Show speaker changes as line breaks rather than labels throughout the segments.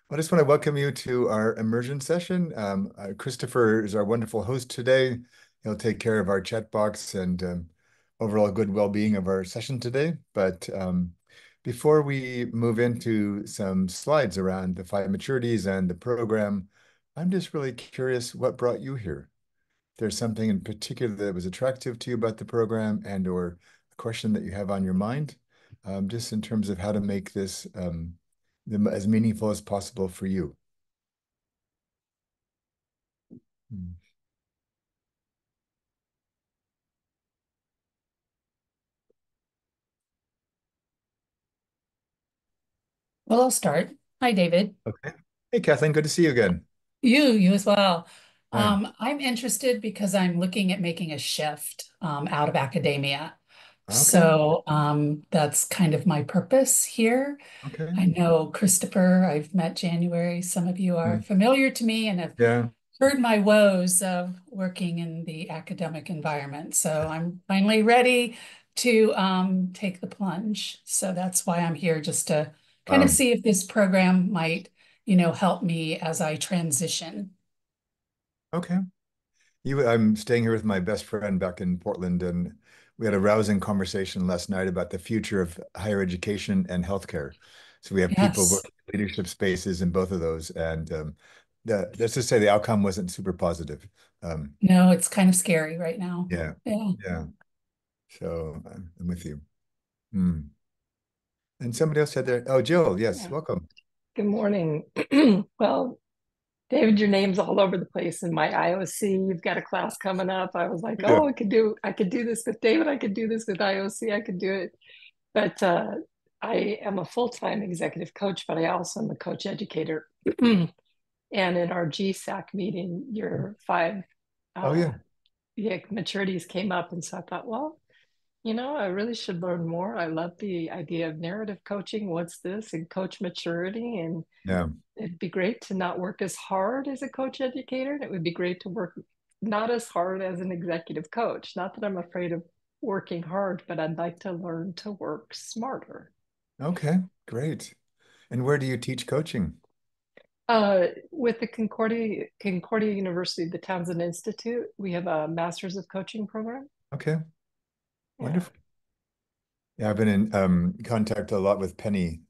I just want to welcome you to our immersion session. Christopher is our wonderful host today. He'll take care of our chat box and overall good well-being of our session today. But before we move into some slides around the five maturities and the program, I'm just really curious what brought you here. If there's something in particular that was attractive to you about the program and or a question that you have on your mind, just in terms of how to make this as meaningful as possible for you. Mm.
Well, I'll start. Hi, David.
Okay. Hey, Kathleen, good to see you again.
You as well.
Hi.
I'm interested because I'm looking at making a shift out of academia.
Okay.
So that's kind of my purpose here.
Okay.
I know Christopher, I've met January. Some of you are
Mm.
familiar to me and have
Yeah.
heard my woes of working in the academic environment. So I'm finally ready to take the plunge. So that's why I'm here, just to kind of
Um,
see if this program might, help me as I transition.
okay. I'm staying here with my best friend back in Portland, and we had a rousing conversation last night about the future of higher education and healthcare. So we have people
Yes.
working in leadership spaces in both of those, and let's just say the outcome wasn't super positive. Um,
No, it's kind of scary right now.
yeah,
Yeah.
yeah. So I'm with you. Hmm. And somebody else said there. Oh, Jill, yes,
Yeah.
welcome.
Good morning. Well, David, your name's all over the place in my IOC. You've got a class coming up. I was like,
Yeah.
oh, I could do this with David. I could do this with IOC. I could do it. But I am a full-time executive coach, but I also am a coach educator. And in our GSAC meeting, your five
Oh,
uh,
yeah.
yeah, maturities came up. And so I thought, well, I really should learn more. I love the idea of narrative coaching. What's this? And coach maturity. And
Yeah.
it'd be great to not work as hard as a coach educator. And it would be great to work not as hard as an executive coach. Not that I'm afraid of working hard, but I'd like to learn to work smarter.
Okay, great. And where do you teach coaching?
With the Concordia University, the Townsend Institute, we have a Masters of Coaching program.
Okay,
Yeah.
wonderful. Yeah, I've been in contact a lot with Penny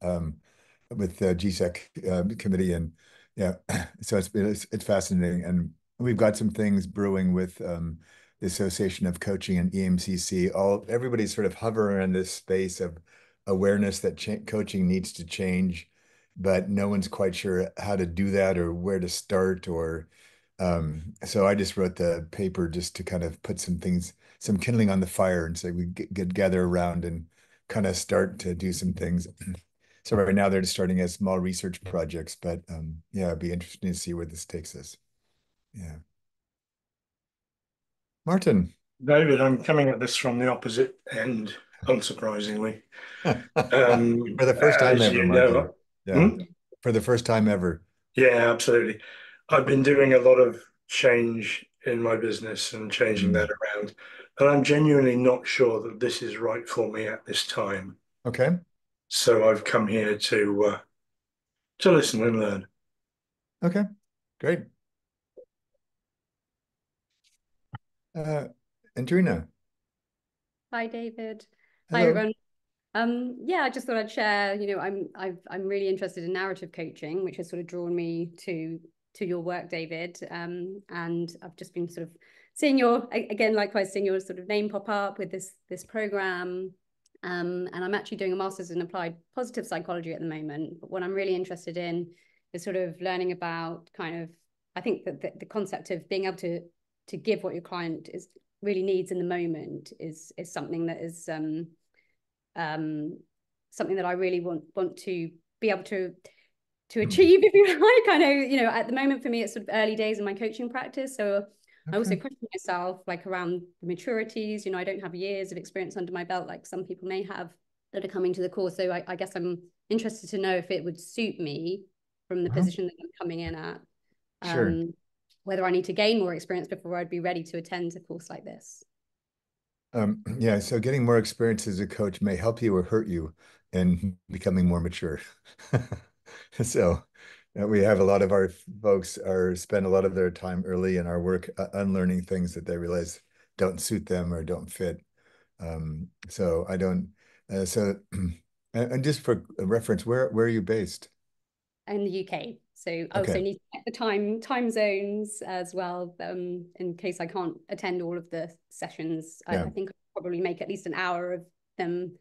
with the GSEC committee, and yeah, so it's fascinating, and we've got some things brewing with the Association of Coaching and EMCC. Everybody's sort of hovering in this space of awareness that coaching needs to change, but no one's quite sure how to do that or where to start. Or so I just wrote the paper just to kind of put some kindling on the fire, and say we get gather around and kind of start to do some things. So right now they're just starting as small research projects, but yeah, it'd be interesting to see where this takes us. Yeah. Martin.
David, I'm coming at this from the opposite end, unsurprisingly.
For the first time
As
ever,
you
Martin.
know,
Yeah.
hmm?
For the first time ever.
Yeah, absolutely. I've been doing a lot of change in my business and changing
Mm.
that around, and I'm genuinely not sure that this is right for me at this time.
Okay.
So I've come here to listen and learn.
Okay. Great. Uh, Andrina.
Hi, David. Hi,
Hello.
everyone. Yeah, I just thought I'd share. I'm really interested in narrative coaching, which has sort of drawn me to your work, David. And I've just been sort of seeing likewise, seeing your sort of name pop up with this program. And I'm actually doing a master's in applied positive psychology at the moment. But what I'm really interested in is sort of learning about kind of, I think that the concept of being able to give what your client is really needs in the moment is something that is um, something that I really want to be able to
Mm.
achieve, if you like. I know, at the moment for me, it's sort of early days in my coaching practice. So I also
Okay.
question myself, like around maturities. I don't have years of experience under my belt like some people may have that are coming to the course. So I guess I'm interested to know if it would suit me from the
Uh-huh.
position that I'm coming in at.
Sure.
Um, whether I need to gain more experience before I'd be ready to attend a course like this.
Yeah, so getting more experience as a coach may help you or hurt you in becoming more mature. So We have a lot of our folks are spend a lot of their time early in our work unlearning things that they realize don't suit them or don't fit. So I don't. And just for reference, where are you based?
In the UK. So I also
Okay.
need to check the time zones as well, in case I can't attend all of the sessions.
Yeah.
I think I'll probably make at least an hour of them,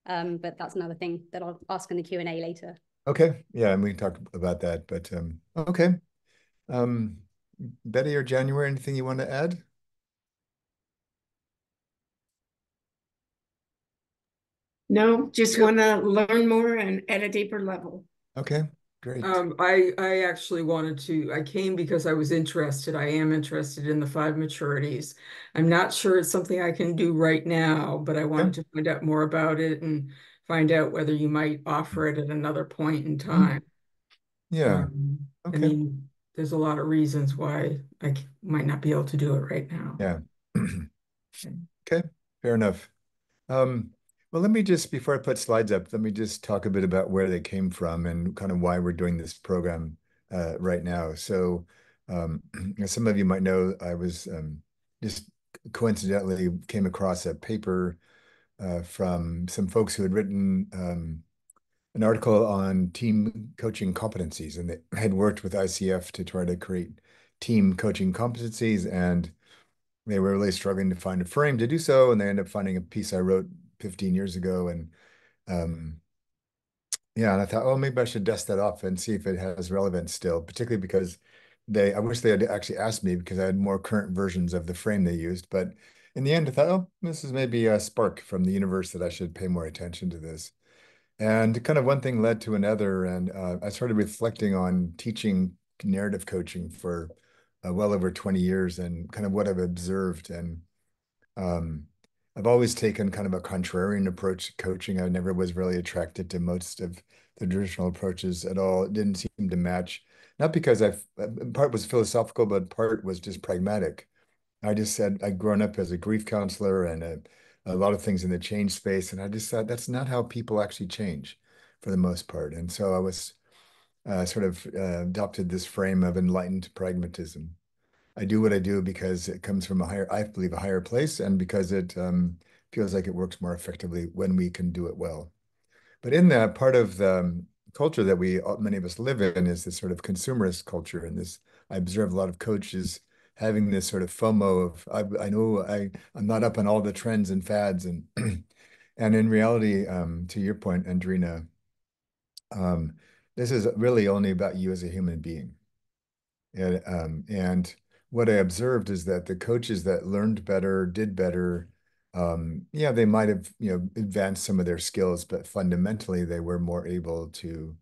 but that's another thing that I'll ask in the Q&A later.
Okay. Yeah, and we can talk about that. But okay. Um, Betty or January, anything you want to add?
No, just want to learn more and at a deeper level.
Okay, great.
I actually wanted to, I came because I was interested. I am interested in the Five Maturities. I'm not sure it's something I can do right now, but I wanted to find out more about it and find out whether you might offer it at another point in time.
Yeah.
I
Okay.
mean, there's a lot of reasons why might not be able to do it right now.
Yeah. Okay, fair enough. Well, let me just, before I put slides up, let me just talk a bit about where they came from and kind of why we're doing this program right now. So, as some of you might know, I was just coincidentally came across a paper from some folks who had written an article on team coaching competencies, and they had worked with ICF to try to create team coaching competencies, and they were really struggling to find a frame to do so, and they ended up finding a piece I wrote 15 years ago, and um, yeah, and I thought, oh, maybe I should dust that off and see if it has relevance still, particularly because I wish they had actually asked me because I had more current versions of the frame they used, but in the end, I thought, oh, this is maybe a spark from the universe that I should pay more attention to this. And kind of one thing led to another, and I started reflecting on teaching narrative coaching for well over 20 years and kind of what I've observed. And um, I've always taken kind of a contrarian approach to coaching. I never was really attracted to most of the traditional approaches at all. It didn't seem to match, not because part was philosophical, but part was just pragmatic. I just said I'd grown up as a grief counselor and a lot of things in the change space, and I just thought that's not how people actually change for the most part. And so I was sort of adopted this frame of enlightened pragmatism. I do what I do because it comes from a higher, I believe, a higher place, and because it feels like it works more effectively when we can do it well. But in that part of the culture that many of us live in is this sort of consumerist culture. And this, I observe a lot of coaches having this sort of FOMO of, I know I'm not up on all the trends and fads. And, and in reality, to your point, Andrina, um, this is really only about you as a human being. And what I observed is that the coaches that learned better, did better, yeah, they might have, advanced some of their skills, but fundamentally they were more able to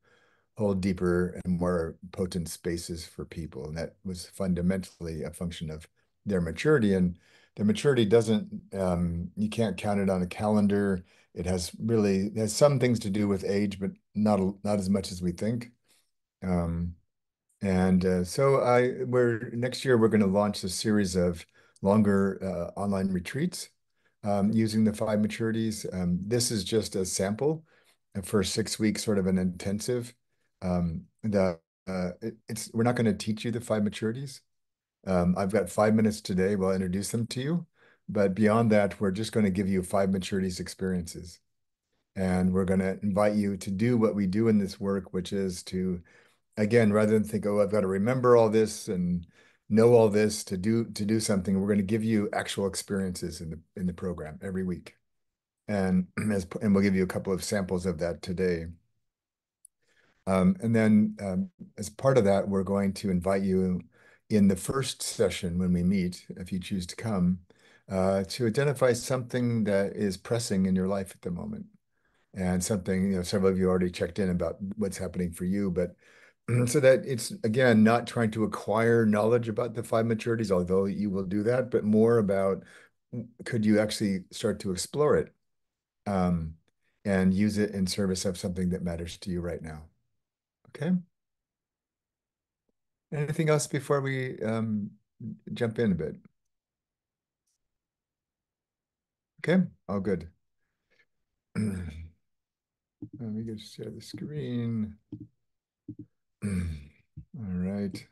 hold deeper and more potent spaces for people. And that was fundamentally a function of their maturity. And their maturity doesn't, you can't count it on a calendar. It has some things to do with age, but not as much as we think. Um, and so next year we're going to launch a series of longer online retreats using the Five Maturities. This is just a sample for 6 weeks, sort of an intensive. We're not going to teach you the Five Maturities. I've got 5 minutes today. We'll introduce them to you, but beyond that, we're just going to give you Five Maturities experiences, and we're going to invite you to do what we do in this work, which is to again, rather than think, oh, I've got to remember all this and know all this to do something, we're going to give you actual experiences in the program every week. And we'll give you a couple of samples of that today. And then as part of that, we're going to invite you in the first session when we meet, if you choose to come, to identify something that is pressing in your life at the moment. And something, several of you already checked in about what's happening for you, but so that it's, again, not trying to acquire knowledge about the five maturities, although you will do that, but more about could you actually start to explore it um, and use it in service of something that matters to you right now. Okay. Anything else before we jump in a bit? Okay, all good. Let me just share the screen. right.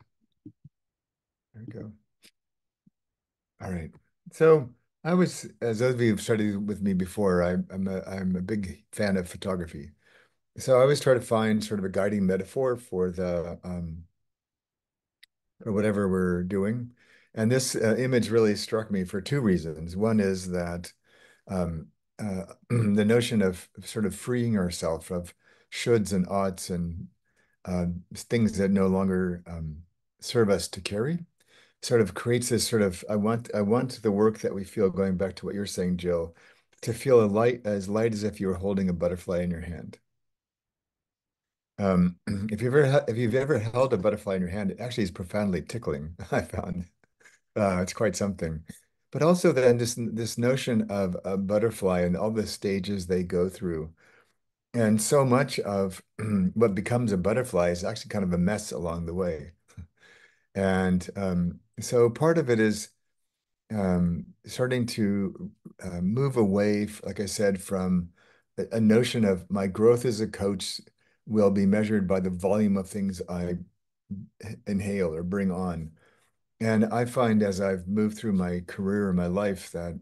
There we go. All right. So I was, as those of you who've studied with me before, I'm a big fan of photography. So I always try to find sort of a guiding metaphor for the or whatever we're doing. And this image really struck me for two reasons. One is that the notion of sort of freeing ourselves of shoulds and oughts and things that no longer serve us to carry sort of creates this sort of I want the work that we feel, going back to what you're saying, Jill, to feel as light as if you were holding a butterfly in your hand. If you've ever held a butterfly in your hand, it actually is profoundly tickling, I found. It's quite something. But also then this notion of a butterfly and all the stages they go through. And so much of what becomes a butterfly is actually kind of a mess along the way. And so part of it is starting to move away, like I said, from a notion of my growth as a coach will be measured by the volume of things I inhale or bring on. And I find as I've moved through my career and my life that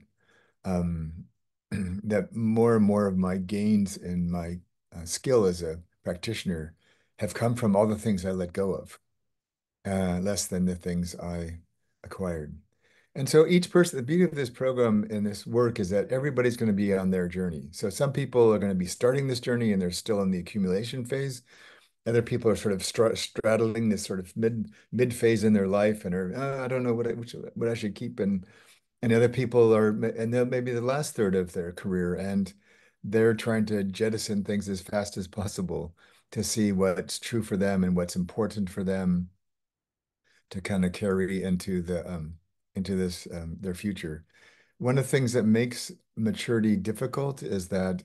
um, that more and more of my gains in my skill as a practitioner have come from all the things I let go of, less than the things I acquired. And so each person, the beauty of this program and this work is that everybody's going to be on their journey. So some people are going to be starting this journey and they're still in the accumulation phase. Other people are sort of straddling this sort of mid phase in their life and are, I don't know what I should keep. And other people are, and they're maybe the last third of their career, and they're trying to jettison things as fast as possible to see what's true for them and what's important for them to kind of carry into this their future. One of the things that makes maturity difficult is that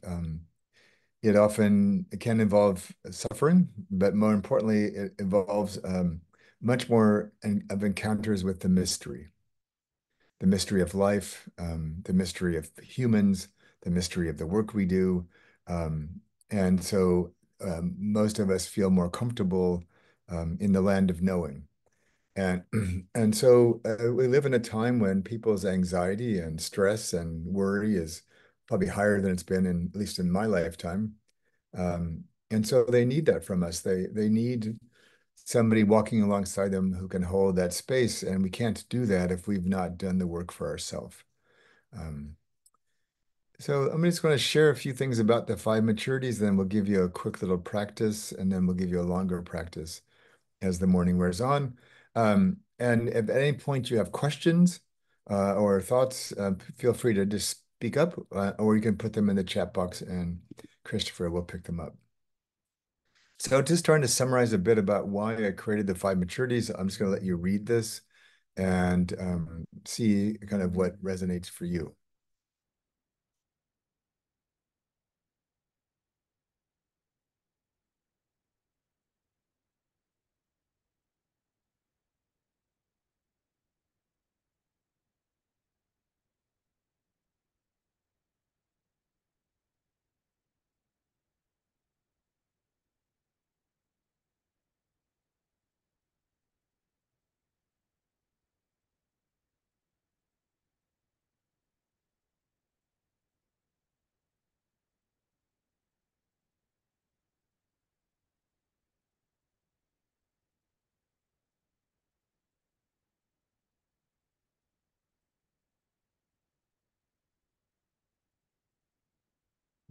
it can involve suffering, but more importantly, it involves much more of encounters with the mystery of life, the mystery of humans, the mystery of the work we do. And so most of us feel more comfortable in the land of knowing. And and so we live in a time when people's anxiety and stress and worry is probably higher than it's been at least in my lifetime. And so they need that from us. They need somebody walking alongside them who can hold that space, and we can't do that if we've not done the work for ourselves. Um, so I'm just going to share a few things about the five maturities, then we'll give you a quick little practice, and then we'll give you a longer practice as the morning wears on. And if at any point you have questions or thoughts, feel free to just speak up, or you can put them in the chat box and Christopher will pick them up. So just trying to summarize a bit about why I created the five maturities. I'm just going to let you read this and see kind of what resonates for you.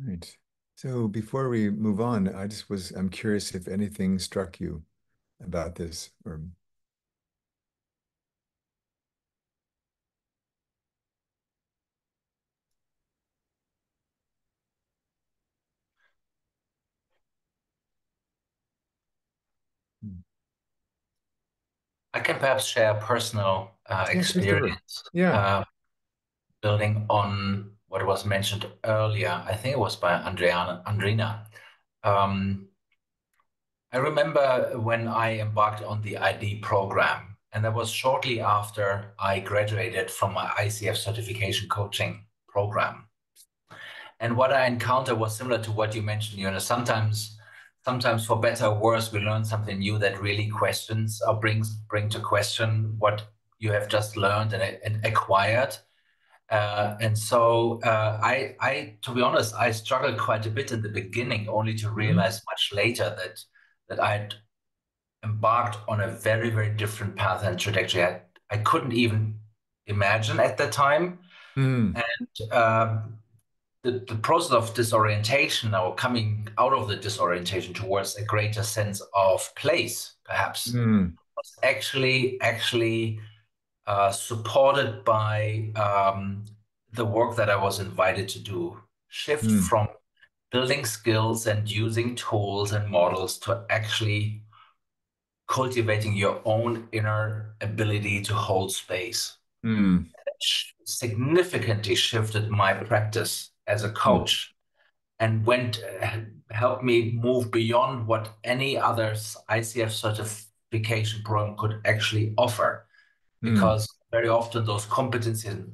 Right. So before we move on, I'm curious if anything struck you about this or
I can perhaps share a personal experience
yeah.
Building on what was mentioned earlier. I think it was by Andrina. I remember when I embarked on the ID program, and that was shortly after I graduated from my ICF certification coaching program. And what I encountered was similar to what you mentioned. Sometimes sometimes for better or worse, we learn something new that really questions or bring to question what you have just learned and acquired. And so to be honest, I struggled quite a bit in the beginning, only to realize much later that I'd embarked on a very, very different path and trajectory I couldn't even imagine at the time.
Mm.
And the process of disorientation, or coming out of the disorientation towards a greater sense of place, perhaps,
Mm.
was actually supported by the work that I was invited to do. Shift
Mm.
from building skills and using tools and models to actually cultivating your own inner ability to hold space.
Mm.
Significantly shifted my practice as a
Mm.
coach and helped me move beyond what any other ICF certification program could actually offer,
Mm.
because very often those competencies,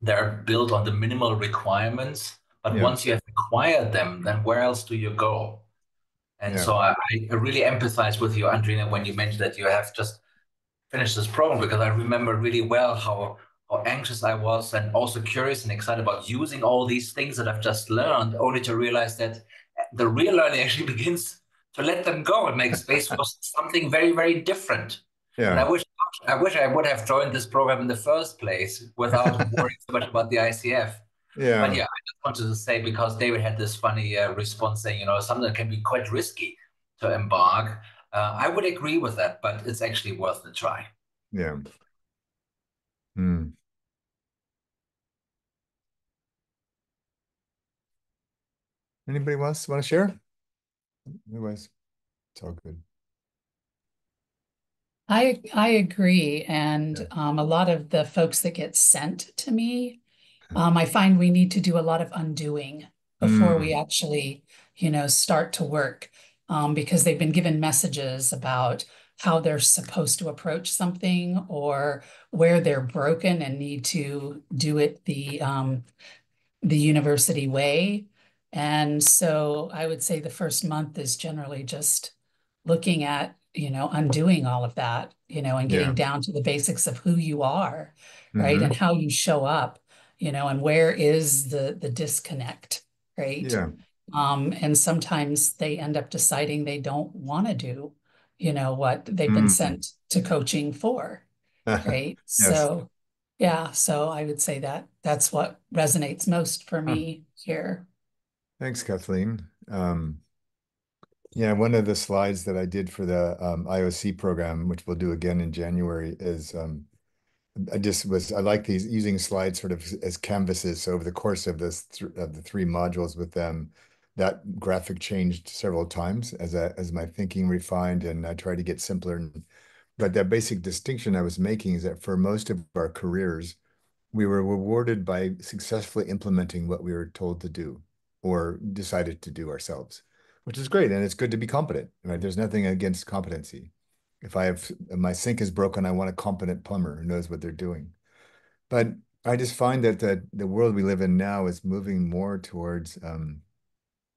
they're built on the minimal requirements, but
Yeah.
once you have acquired them, then where else do you go? And
Yeah.
so I really empathize with you, Andrina, when you mentioned that you have just finish this program, because I remember really well how anxious I was, and also curious and excited about using all these things that I've just learned, only to realize that the real learning actually begins to let them go and make space for something very, very different. And
Yeah.
I wish I would have joined this program in the first place without worrying so much about the ICF. But
Yeah.
yeah, I just wanted to say, because David had this funny response saying, something that can be quite risky to embark. I would agree with that, but it's actually worth the try.
Yeah. Mm. Anybody else want to share? Otherwise, it's all good.
I agree. And
Yeah.
a lot of the folks that get sent to me, I find we need to do a lot of undoing before we
Mm.
actually, start to work, because they've been given messages about how they're supposed to approach something, or where they're broken and need to do it the university way. And so I would say the first month is generally just looking at, undoing all of that, and
Yeah.
getting down to the basics of who you are, right?
Mm-hmm.
And how you show up, and where is the disconnect, right?
Yeah.
And sometimes they end up deciding they don't want to do, what they've been
Mm.
sent to coaching for, right?
Yes.
So yeah, so I would say that that's what resonates most for
Huh.
me here.
Thanks, Kathleen. Yeah, one of the slides that I did for the IOC program, which we'll do again in January, is I like these using slides sort of as canvases. So over the course of of the three modules with them, that graphic changed several times as my thinking refined, and I tried to get simpler. But that basic distinction I was making is that for most of our careers, we were rewarded by successfully implementing what we were told to do or decided to do ourselves, which is great. And it's good to be competent, right? There's nothing against competency. If my sink is broken, I want a competent plumber who knows what they're doing. But I just find that the world we live in now is moving more towards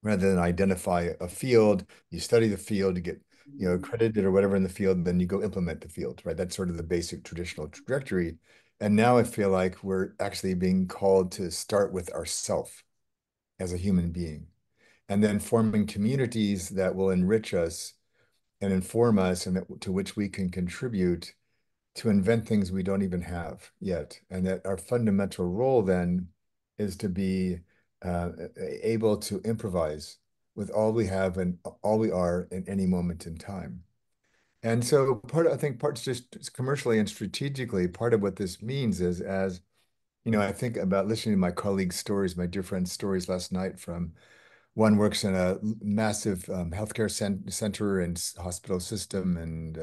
rather than identify a field, you study the field, you get accredited or whatever in the field, and then you go implement the field, right? That's sort of the basic traditional trajectory. And now I feel like we're actually being called to start with ourself as a human being, and then forming communities that will enrich us and inform us, and to which we can contribute to invent things we don't even have yet. And that our fundamental role then is to be able to improvise with all we have and all we are in any moment in time. And so I think parts just commercially and strategically, part of what this means is, as I think about listening to my colleagues' stories, my dear friends' stories last night. From one works in a massive healthcare center and hospital system and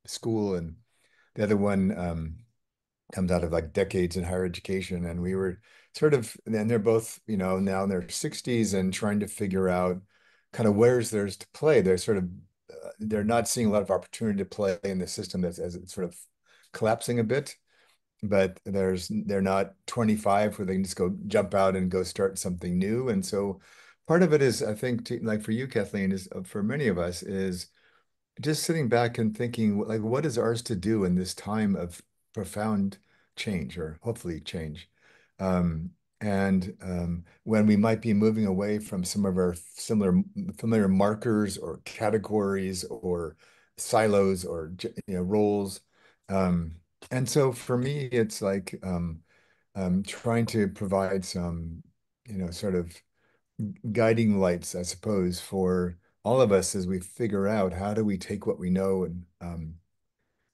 school, and the other one comes out of like decades in higher education. And we were and they're both, now in their 60s and trying to figure out kind of where's theirs to play. They're not seeing a lot of opportunity to play in the system as it's sort of collapsing a bit. But they're not 25 where they can just go jump out and go start something new. And so part of it is, I think, like for you, Kathleen, is for many of us, is just sitting back and thinking, like, what is ours to do in this time of profound change, or hopefully change? And when we might be moving away from some of our familiar markers or categories or silos or roles. Um, and so for me, it's like trying to provide some, sort of guiding lights, I suppose, for all of us as we figure out how do we take what we know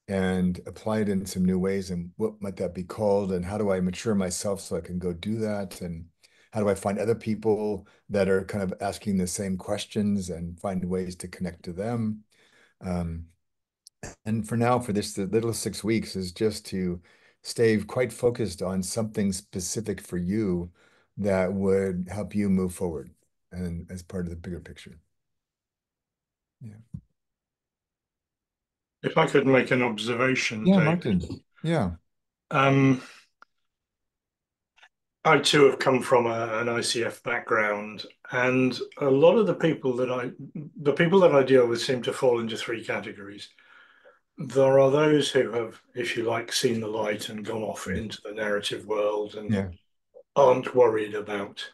and apply it in some new ways, and what might that be called, and how do I mature myself so I can go do that, and how do I find other people that are kind of asking the same questions and find ways to connect to them. Um, and for now, for this the little 6 weeks is just to stay quite focused on something specific for you that would help you move forward and as part of the bigger picture. Yeah.
If I could make an observation,
Yeah,
David.
Martin. Yeah.
Um, I too have come from an ICF background, and a lot of the people that I deal with seem to fall into three categories. There are those who have, if you like, seen the light and gone off into the narrative world and
Yeah.
aren't worried about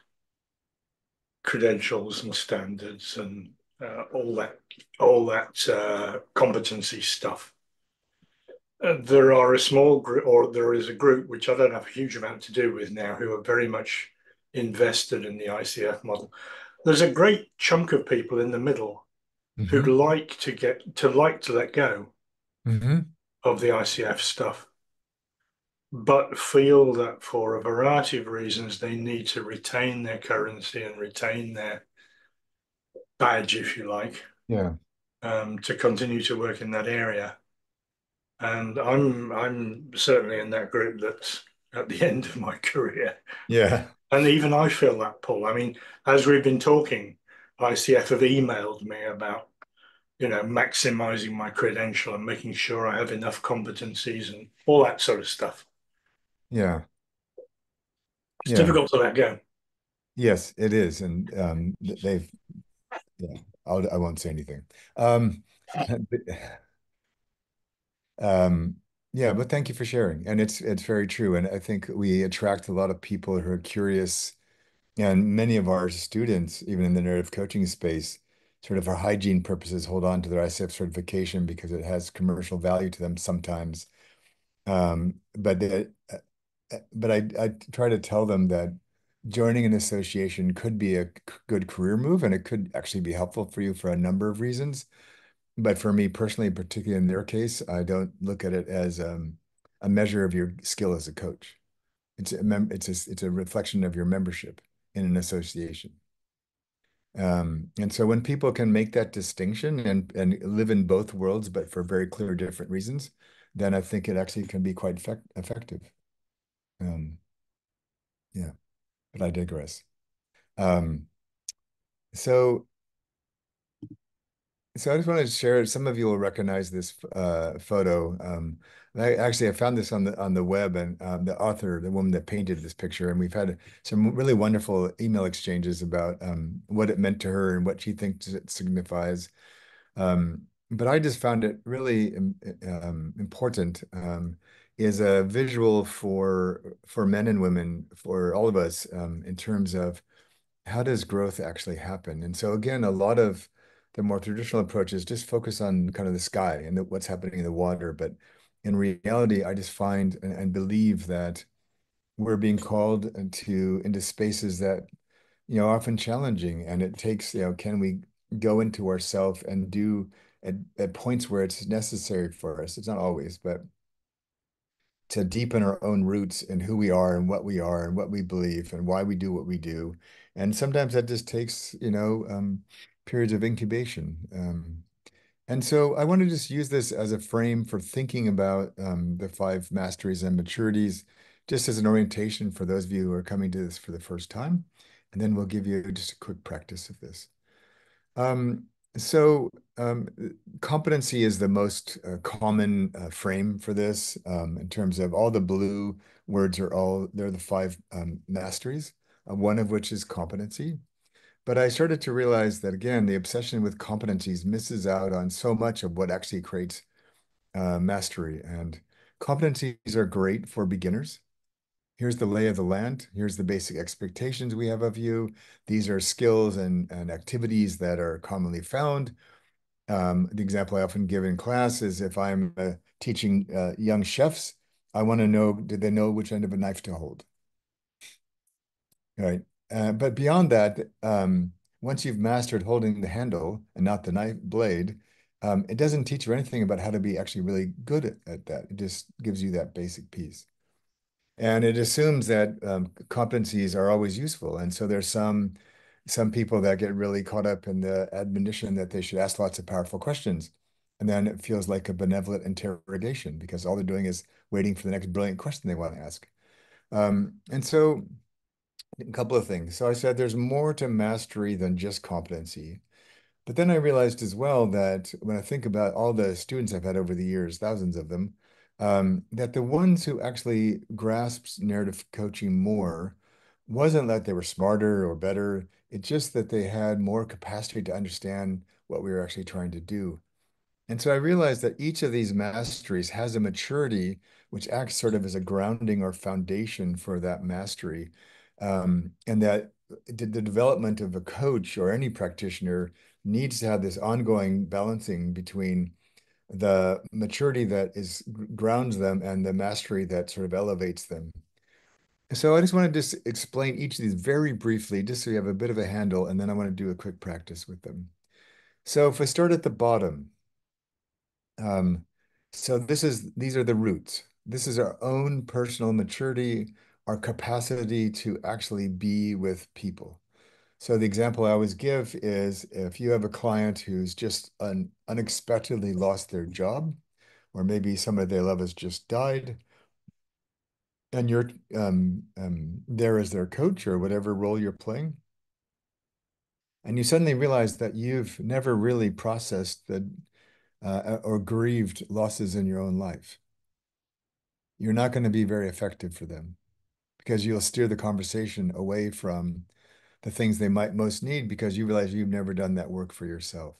credentials and standards and all that competency stuff. There are a small group, or there is a group which I don't have a huge amount to do with now, who are very much invested in the ICF model. There's a great chunk of people in the middle who'd
Hmm.
like to let go
Hmm.
of the ICF stuff, but feel that for a variety of reasons they need to retain their currency and retain their badge, if you like,
Yeah.
to continue to work in that area. And I'm certainly in that group that's at the end of my career.
Yeah.
And even I feel that pull. I mean, as we've been talking, ICF have emailed me about, maximizing my credential and making sure I have enough competencies and all that sort of stuff.
Yeah.
It's
Yeah.
difficult to let go.
Yes, it is. And they've, yeah, I won't say anything. But, um, yeah, but thank you for sharing. And it's very true. And I think we attract a lot of people who are curious. And many of our students, even in the narrative coaching space, sort of for hygiene purposes, hold on to their ICF certification because it has commercial value to them sometimes. But I try to tell them that joining an association could be a good career move, and it could actually be helpful for you for a number of reasons. But for me personally, particularly in their case, I don't look at it as a measure of your skill as a coach. It's a reflection of your membership in an association. And so when people can make that distinction and live in both worlds, but for very clear different reasons, then I think it actually can be quite effective. Um, yeah, but I digress. Um, so So I just wanted to share, some of you will recognize this photo. I found this on the web, and the author, the woman that painted this picture, and we've had some really wonderful email exchanges about what it meant to her and what she thinks it signifies. But I just found it really important, is a visual for men and women, for all of us, in terms of how does growth actually happen? And so again, a lot of the more traditional approaches just focus on kind of the sky and what's happening in the water. But in reality, I just find and believe that we're being called into spaces that, are often challenging. And it takes, can we go into ourself and do at points where it's necessary for us? It's not always, but to deepen our own roots in who we are and what we believe and why we do what we do. And sometimes that just takes, periods of incubation. And so I want to just use this as a frame for thinking about the five masteries and maturities, just as an orientation for those of you who are coming to this for the first time. And then we'll give you just a quick practice of this. Um, so competency is the most common frame for this, in terms of all the blue words they're the five masteries, one of which is competency. But I started to realize that, again, the obsession with competencies misses out on so much of what actually creates mastery. And competencies are great for beginners. Here's the lay of the land. Here's the basic expectations we have of you. These are skills and activities that are commonly found. The example I often give in class is if I'm teaching young chefs, I want to know, do they know which end of a knife to hold? Right. But beyond that, once you've mastered holding the handle and not the knife blade, it doesn't teach you anything about how to be actually really good at that. It just gives you that basic piece. And it assumes that competencies are always useful. And so there's some people that get really caught up in the admonition that they should ask lots of powerful questions. And then it feels like a benevolent interrogation because all they're doing is waiting for the next brilliant question they want to ask. And so a couple of things. So I said there's more to mastery than just competency. But then I realized as well that when I think about all the students I've had over the years, thousands of them, that the ones who actually grasped narrative coaching more wasn't that they were smarter or better. It's just that they had more capacity to understand what we were actually trying to do. And so I realized that each of these masteries has a maturity which acts sort of as a grounding or foundation for that mastery. And that the development of a coach or any practitioner needs to have this ongoing balancing between the maturity that is grounds them and the mastery that sort of elevates them. So I just want to just explain each of these very briefly, just so you have a bit of a handle, and then I want to do a quick practice with them. So if I start at the bottom, um, so these are the roots. This is our own personal maturity, our capacity to actually be with people. So the example I always give is if you have a client who's just unexpectedly lost their job, or maybe somebody they love has just died, and you're there as their coach or whatever role you're playing, and you suddenly realize that you've never really processed the or grieved losses in your own life. You're not going to be very effective for them because you'll steer the conversation away from the things they might most need because you realize you've never done that work for yourself.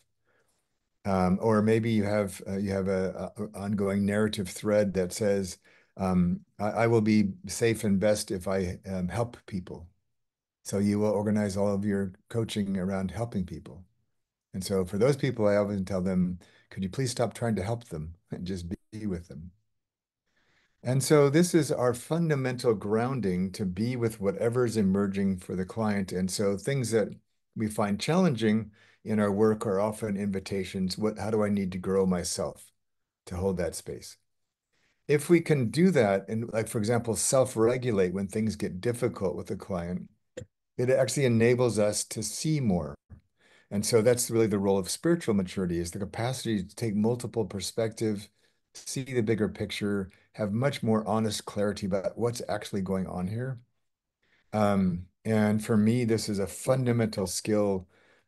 Or maybe you have a ongoing narrative thread that says, I will be safe and best if I help people. So you will organize all of your coaching around helping people. And so for those people, I often tell them, could you please stop trying to help them and just be with them? And so this is our fundamental grounding to be with whatever's emerging for the client. And so things that we find challenging in our work are often invitations. How do I need to grow myself to hold that space? If we can do that and, like, for example, self-regulate when things get difficult with a client, it actually enables us to see more. And so that's really the role of spiritual maturity, is the capacity to take multiple perspectives, see the bigger picture, have much more honest clarity about what's actually going on here. And for me, this is a fundamental skill.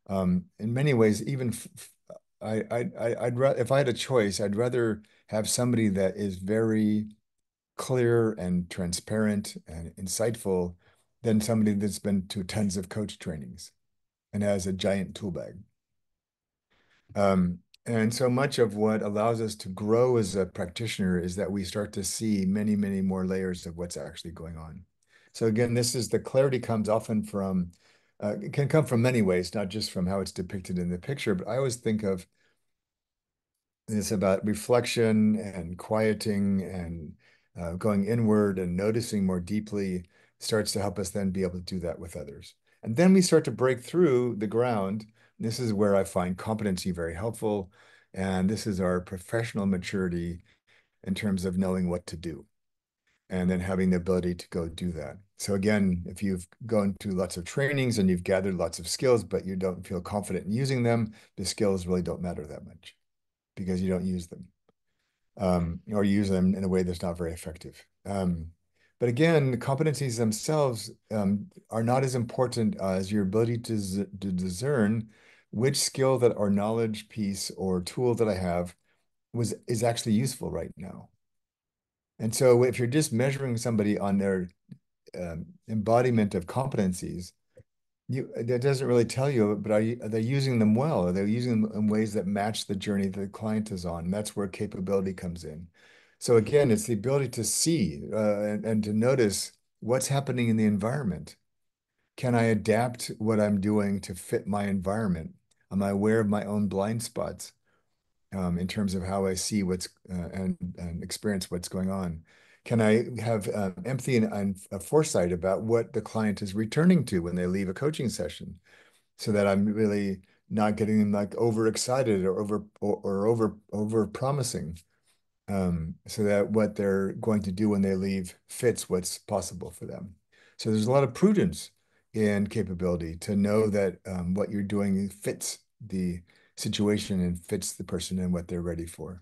In many ways, even if I had a choice, I'd rather have somebody that is very clear and transparent and insightful than somebody that's been to tons of coach trainings and has a giant tool bag. And so much of what allows us to grow as a practitioner is that we start to see many, many more layers of what's actually going on. So again, the clarity comes often from, it can come from many ways, not just from how it's depicted in the picture, but I always think of this about reflection and quieting and going inward and noticing more deeply starts to help us then be able to do that with others. And then we start to break through the ground. This is where I find competency very helpful. And this is our professional maturity in terms of knowing what to do and then having the ability to go do that. So again, if you've gone to lots of trainings and you've gathered lots of skills, but you don't feel confident in using them, the skills really don't matter that much because you don't use them, or use them in a way that's not very effective. But again, the competencies themselves are not as important as your ability to discern which skill that or knowledge piece or tool that I have is actually useful right now. And so if you're just measuring somebody on their embodiment of competencies, that doesn't really tell you, but are they using them well? Are they using them in ways that match the journey that the client is on? And that's where capability comes in. So again, it's the ability to see and to notice what's happening in the environment. Can I adapt what I'm doing to fit my environment? Am I aware of my own blind spots in terms of how I see what's and experience what's going on? Can I have empathy and foresight about what the client is returning to when they leave a coaching session, so that I'm really not getting them like overexcited or over promising, so that what they're going to do when they leave fits what's possible for them. So there's a lot of prudence in capability to know that what you're doing fits the situation and fits the person and what they're ready for.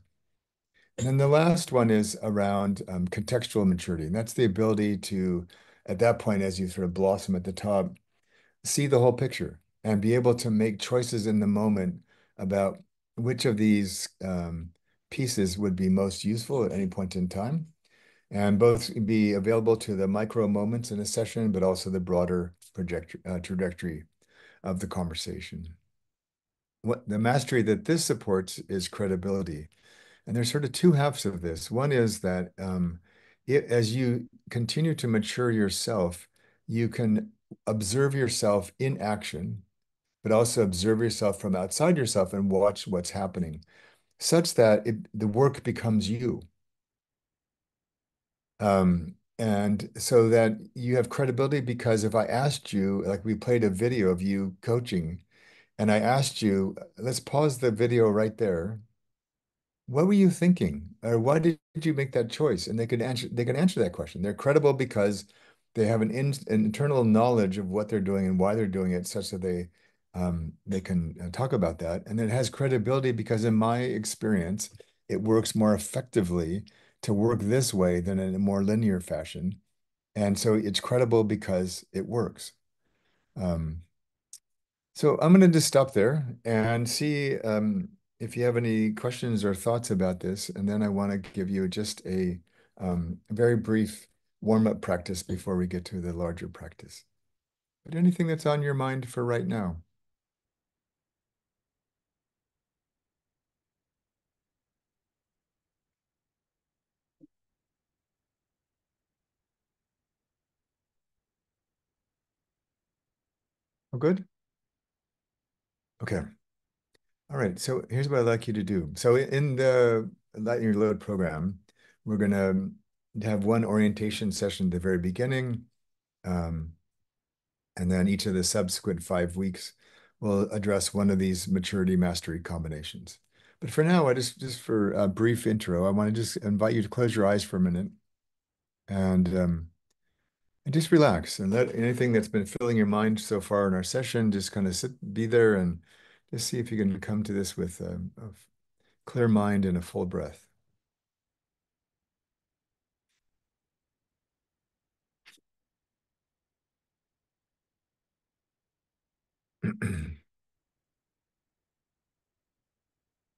And then the last one is around contextual maturity. And that's the ability to, at that point, as you sort of blossom at the top, see the whole picture and be able to make choices in the moment about which of these pieces would be most useful at any point in time, and both be available to the micro moments in a session, but also the broader trajectory of the conversation. What the mastery that this supports is credibility. And there's sort of two halves of this. One is that as you continue to mature yourself, you can observe yourself in action, but also observe yourself from outside yourself and watch what's happening, such that the work becomes you. And so that you have credibility, because if I asked you, like we played a video of you coaching, and I asked you, let's pause the video right there. What were you thinking? Or why did you make that choice? And they can answer that question. They're credible because they have an internal knowledge of what they're doing and why they're doing it, such that they can talk about that. And it has credibility because in my experience, it works more effectively to work this way than in a more linear fashion. And so it's credible because it works. Um, so I'm going to just stop there and see if you have any questions or thoughts about this. And then I want to give you just a very brief warm-up practice before we get to the larger practice. But anything that's on your mind for right now? Oh, good. Okay. All right. So here's what I'd like you to do. So in the Lighten Your Load program, we're going to have one orientation session at the very beginning. And then each of the subsequent 5 weeks will address one of these maturity mastery combinations. But for now, just for a brief intro, I want to just invite you to close your eyes for a minute and just relax and let anything that's been filling your mind so far in our session just kind of be there, and just see if you can come to this with a clear mind and a full breath.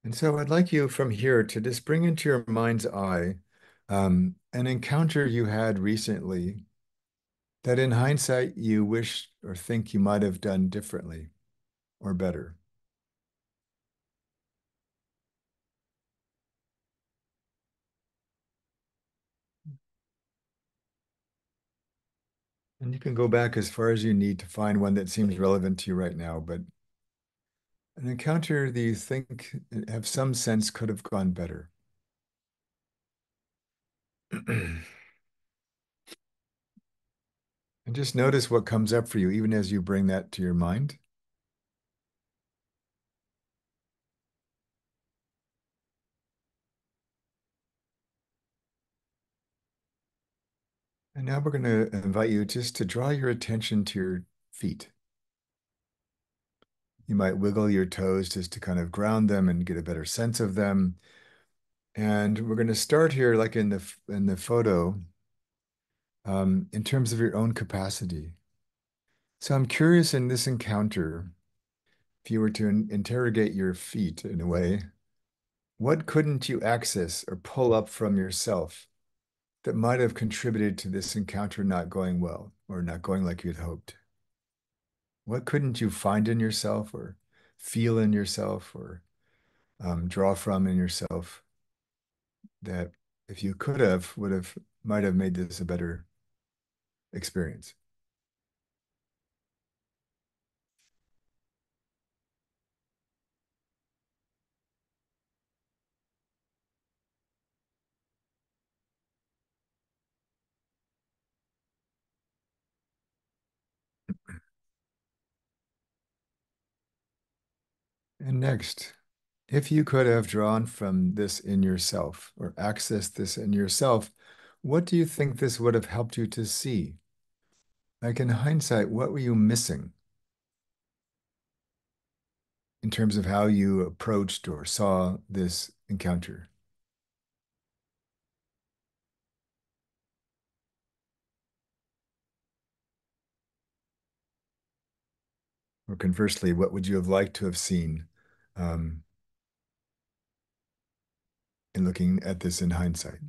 And so I'd like you from here to just bring into your mind's eye an encounter you had recently that in hindsight you wish or think you might have done differently or better. And you can go back as far as you need to find one that seems relevant to you right now, but an encounter that you think have some sense could have gone better. And just notice what comes up for you, even as you bring that to your mind. And now we're going to invite you just to draw your attention to your feet. You might wiggle your toes just to kind of ground them and get a better sense of them. And we're going to start here, like in the photo, in terms of your own capacity. So I'm curious, in this encounter, if you were to interrogate your feet in a way, what couldn't you access or pull up from yourself that might have contributed to this encounter not going well or not going like you'd hoped? What couldn't you find in yourself or feel in yourself or draw from in yourself that if you could have, might have made this a better experience? And next, if you could have drawn from this in yourself or accessed this in yourself, what do you think this would have helped you to see? Like in hindsight, what were you missing in terms of how you approached or saw this encounter? Or conversely, what would you have liked to have seen um, in looking at this in hindsight?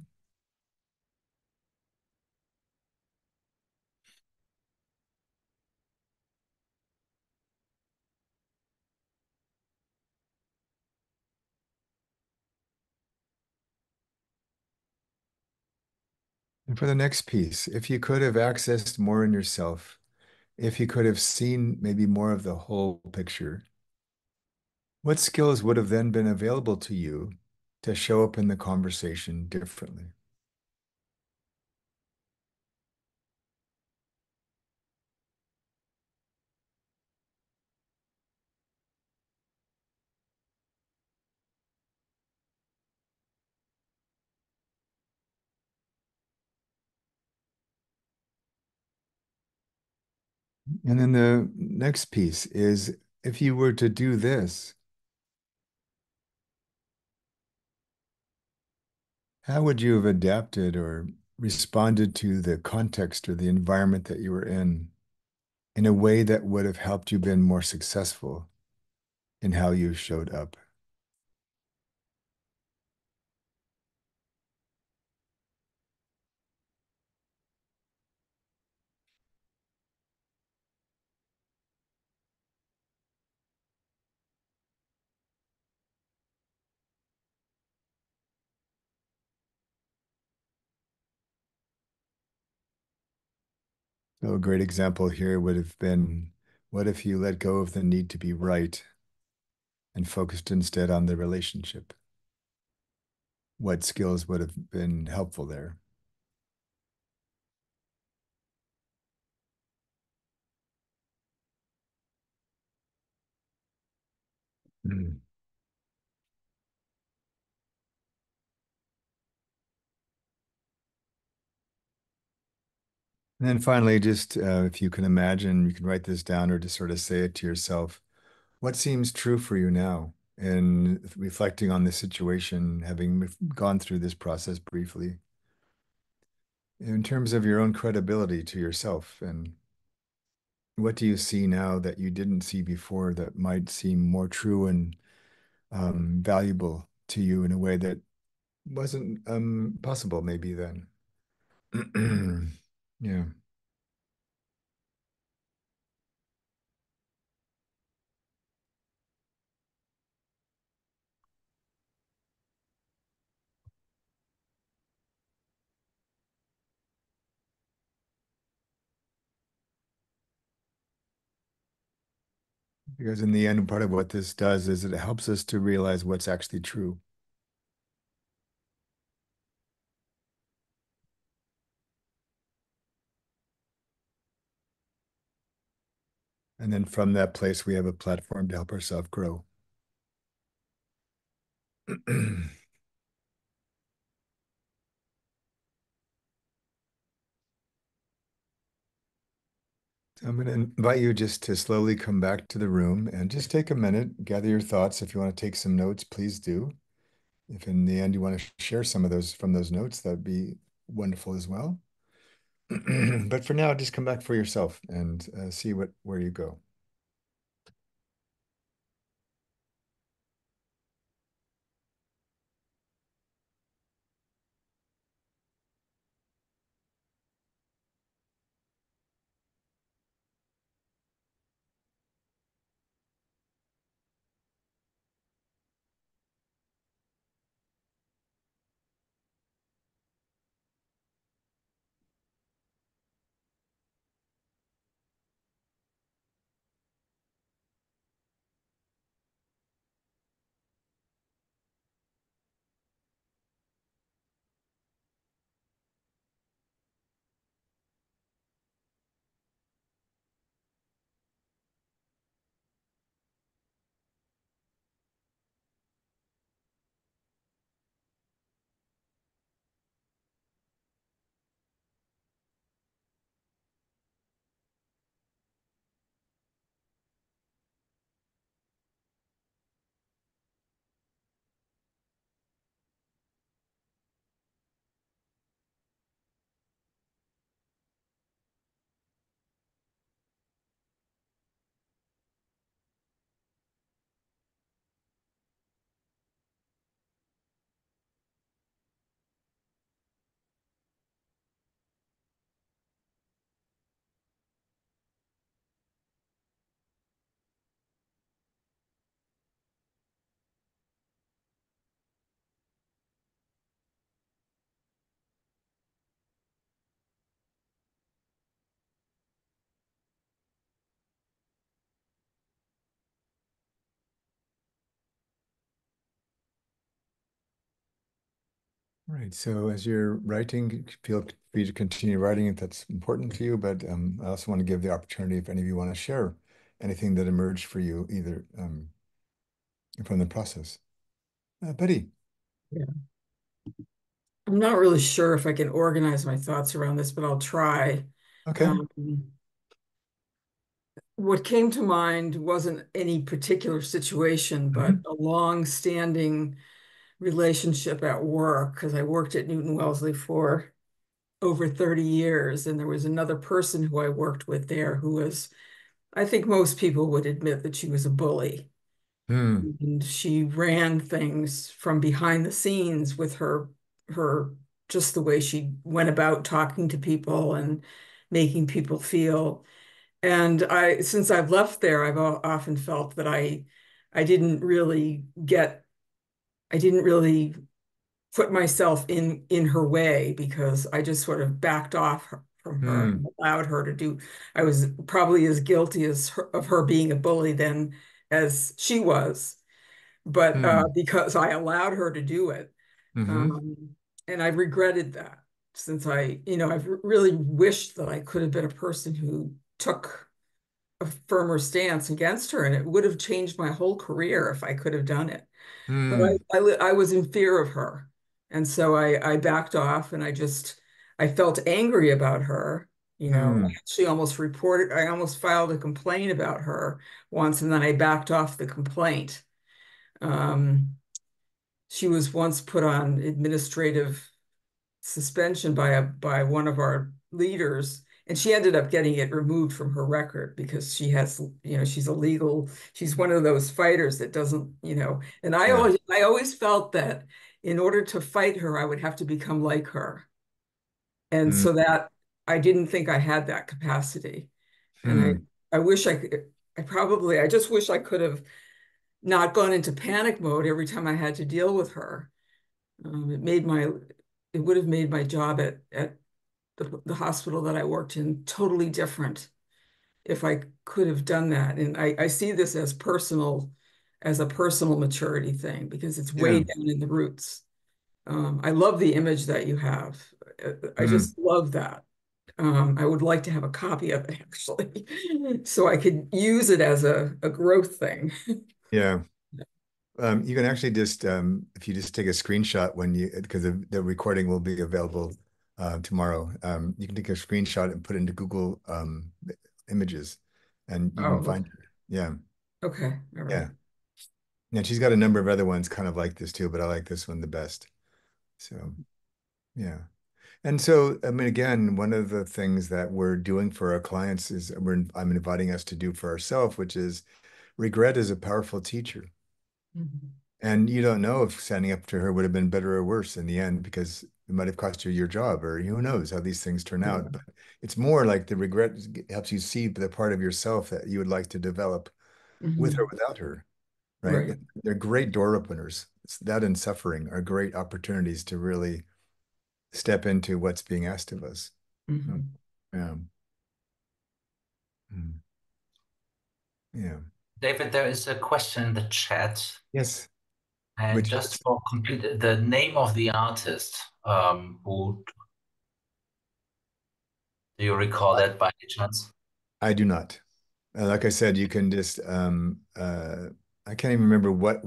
And for the next piece, if you could have accessed more in yourself, if you could have seen maybe more of the whole picture, what skills would have then been available to you to show up in the conversation differently? And then the next piece is if you were to do this, how would you have adapted or responded to the context or the environment that you were in a way that would have helped you been more successful in how you showed up? So a great example here would have been, what if you let go of the need to be right and focused instead on the relationship? What skills would have been helpful there? Mm. And then finally, just if you can imagine, you can write this down or just sort of say it to yourself. What seems true for you now? And reflecting on the situation, having gone through this process briefly, in terms of your own credibility to yourself, and what do you see now that you didn't see before that might seem more true and valuable to you in a way that wasn't possible maybe then? Yeah. Because in the end, part of what this does is it helps us to realize what's actually true. And then from that place, we have a platform to help ourselves grow. So I'm going to invite you just to slowly come back to the room and just take a minute, gather your thoughts. If you want to take some notes, please do. If in the end you want to share some of those from those notes, that'd be wonderful as well. But for now, just come back for yourself and see where you go. Right. So as you're writing, feel free to continue writing if that's important to you. But I also want to give the opportunity if any of you want to share anything that emerged for you, either from the process. Betty.
Yeah. I'm not really sure if I can organize my thoughts around this, but I'll try.
Okay.
Um, what came to mind wasn't any particular situation, but
Mhm.
a long-standing relationship at work, because I worked at Newton Wellesley for over 30 years, and there was another person who I worked with there who was, I think most people would admit that she was a bully.
Hmm.
And she ran things from behind the scenes with her just the way she went about talking to people and making people feel. And since I've left there, I've often felt that I didn't really get, I didn't really put myself in her way because I just sort of backed off from her
Hmm.
and allowed her to do. I was probably as guilty of her being a bully then as she was, but
Hmm.
because I allowed her to do it,
Hmm.
um, and I regretted that since I've really wished that I could have been a person who took a firmer stance against her, and it would have changed my whole career if I could have done it. But
Hmm.
I was in fear of her. And so I backed off and I felt angry about her. I
Hmm.
actually I almost filed a complaint about her once, and then I backed off the complaint. Um, she was once put on administrative suspension by one of our leaders, and she ended up getting it removed from her record because she's one of those fighters that doesn't, and
Yeah.
I always felt that in order to fight her, I would have to become like her. And
Hmm.
so that I didn't think I had that capacity. And
Hmm.
I wish I could, I just wish I could have not gone into panic mode every time I had to deal with her. It would have made my job at the hospital that I worked in totally different if I could have done that. And I see this as a personal maturity thing because it's way
Yeah.
down in the roots. I love the image that you have. I
Hmm.
just love that. I would like to have a copy of it actually, so I could use it as a growth thing.
Yeah. You can actually just, if you just take a screenshot because the recording will be available tomorrow. You can take a screenshot and put it into Google Images, and you can
Oh,
find it. Yeah,
okay. All right.
yeah, yeah. She's got a number of other ones kind of like this too, but I like this one the best. So yeah, and so I mean, again, one of the things that we're doing for our clients is I'm inviting us to do for ourselves, which is regret is a powerful teacher.
Mhm.
And you don't know if standing up to her would have been better or worse in the end because it might have cost you your job, or who knows how these things turn
Yeah.
out. But it's more like the regret helps you see the part of yourself that you would like to develop with or
Mhm.
without her, right?
Right.
They're great door openers. That and suffering are great opportunities to really step into what's being asked of us. Mm.
Mhm.
Yeah. Mm. Yeah.
David, there is a question in the chat,
Yes.
and
Which
just
is,
for complete the name of the artist, who do you recall that by any chance?
I do not. Like I said, you can just I can't even remember what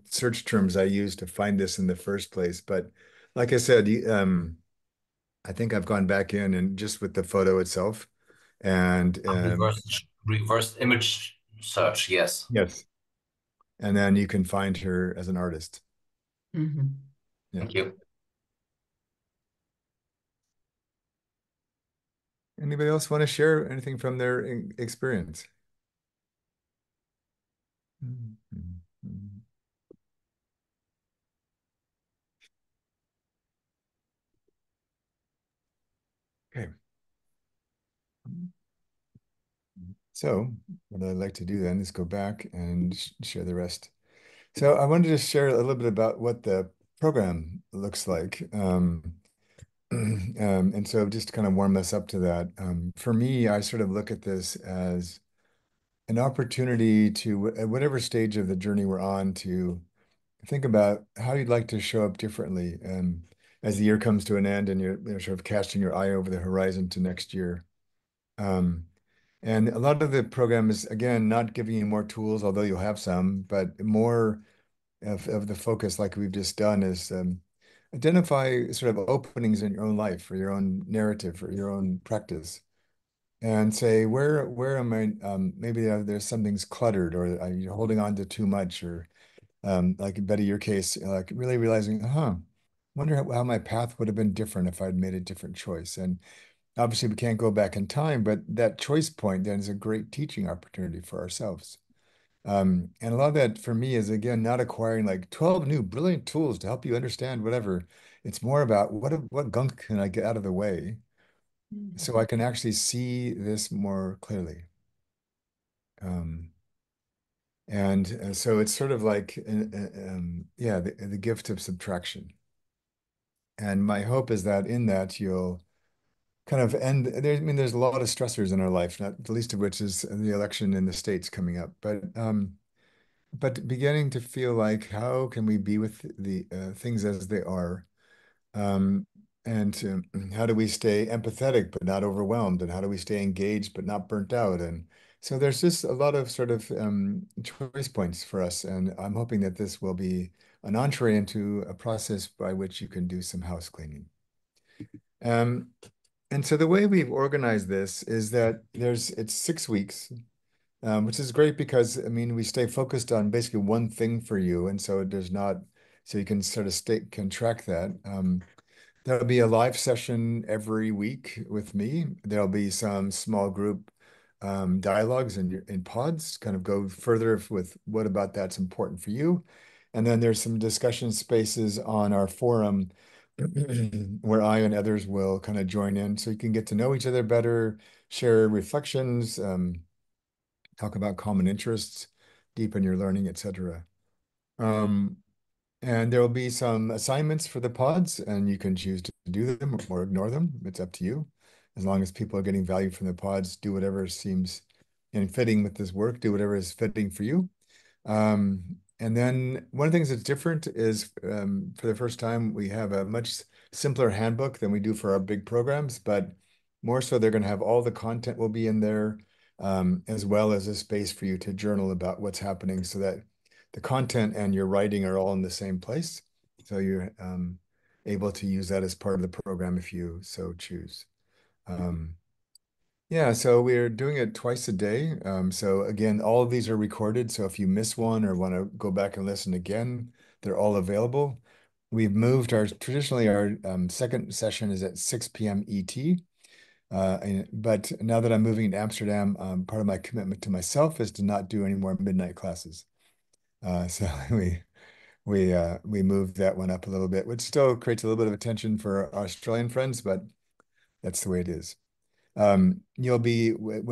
search terms I used to find this in the first place. But like I said, I think I've gone back in and just with the photo itself, and
Reverse image search, yes.
yes, and then you can find her as an artist.
Mhm.
Yeah.
Thank you.
Anybody else want to share anything from their experience? Okay. So what I'd like to do then is go back and share the rest. So I wanted to share a little bit about what the program looks like. And so just to kind of warm us up to that, for me, I sort of look at this as an opportunity to, at whatever stage of the journey we're on, to think about how you'd like to show up differently as the year comes to an end and you're sort of casting your eye over the horizon to next year. Um, and a lot of the program is, again, not giving you more tools, although you'll have some, but more of the focus, like we've just done, is identify sort of openings in your own life, for your own narrative, for your own practice, and say, where am I? Maybe there's something's cluttered, or you're holding on to too much, or like Betty, your case, like really realizing, wonder how my path would have been different if I'd made a different choice. And obviously, we can't go back in time, but that choice point then is a great teaching opportunity for ourselves. And a lot of that for me is, again, not acquiring like 12 new brilliant tools to help you understand whatever. It's more about what gunk can I get out of the way so I can actually see this more clearly. Um, and so it's sort of like, yeah, the gift of subtraction. And my hope is that in that you'll kind of end there. I mean, there's a lot of stressors in our life, not the least of which is the election in the States coming up. But beginning to feel like how can we be with the things as they are, um, and how do we stay empathetic but not overwhelmed, and how do we stay engaged but not burnt out? And so there's just a lot of sort of choice points for us, and I'm hoping that this will be an entree into a process by which you can do some house cleaning. Um, and so the way we've organized this is that it's 6 weeks, which is great because I mean we stay focused on basically one thing for you, and so there's not so you can sort of can track that. There'll be a live session every week with me. There'll be some small group dialogues in pods, kind of go further with what about that's important for you. And then there's some discussion spaces on our forum where I and others will kind of join in so you can get to know each other better, share reflections, talk about common interests, deepen your learning, etc. Um, and there will be some assignments for the pods, and you can choose to do them or ignore them. It's up to you. As long as people are getting value from the pods, do whatever seems in fitting with this work, do whatever is fitting for you. And then one of the things that's different is for the first time, we have a much simpler handbook than we do for our big programs, but more so they're going to have all the content will be in there, as well as a space for you to journal about what's happening so that the content and your writing are all in the same place. So you're able to use that as part of the program if you so choose. Um, yeah, so we're doing it twice a day. So again, all of these are recorded. So if you miss one or want to go back and listen again, they're all available. We've moved traditionally our second session is at 6 p.m. ET. But now that I'm moving to Amsterdam, part of my commitment to myself is to not do any more midnight classes. So we moved that one up a little bit, which still creates a little bit of attention for our Australian friends, but that's the way it is. When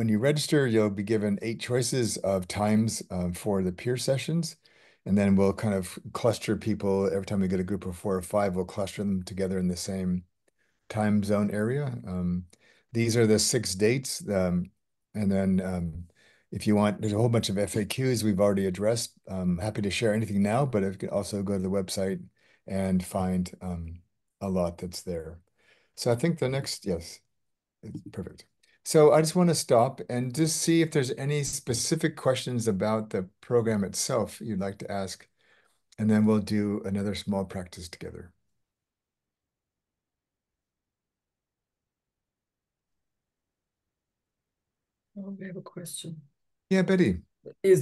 you register, you'll be given 8 choices of times for the peer sessions. And then we'll kind of cluster people every time we get a group of 4 or 5, we'll cluster them together in the same time zone area. These are the 6 dates. And then if you want, there's a whole bunch of FAQs we've already addressed. Happy to share anything now, but you can also go to the website and find a lot that's there. So I think yes. Perfect. So I just want to stop and just see if there's any specific questions about the program itself you'd like to ask, and then we'll do another small practice together.
Oh, I have a question.
Yeah, Betty.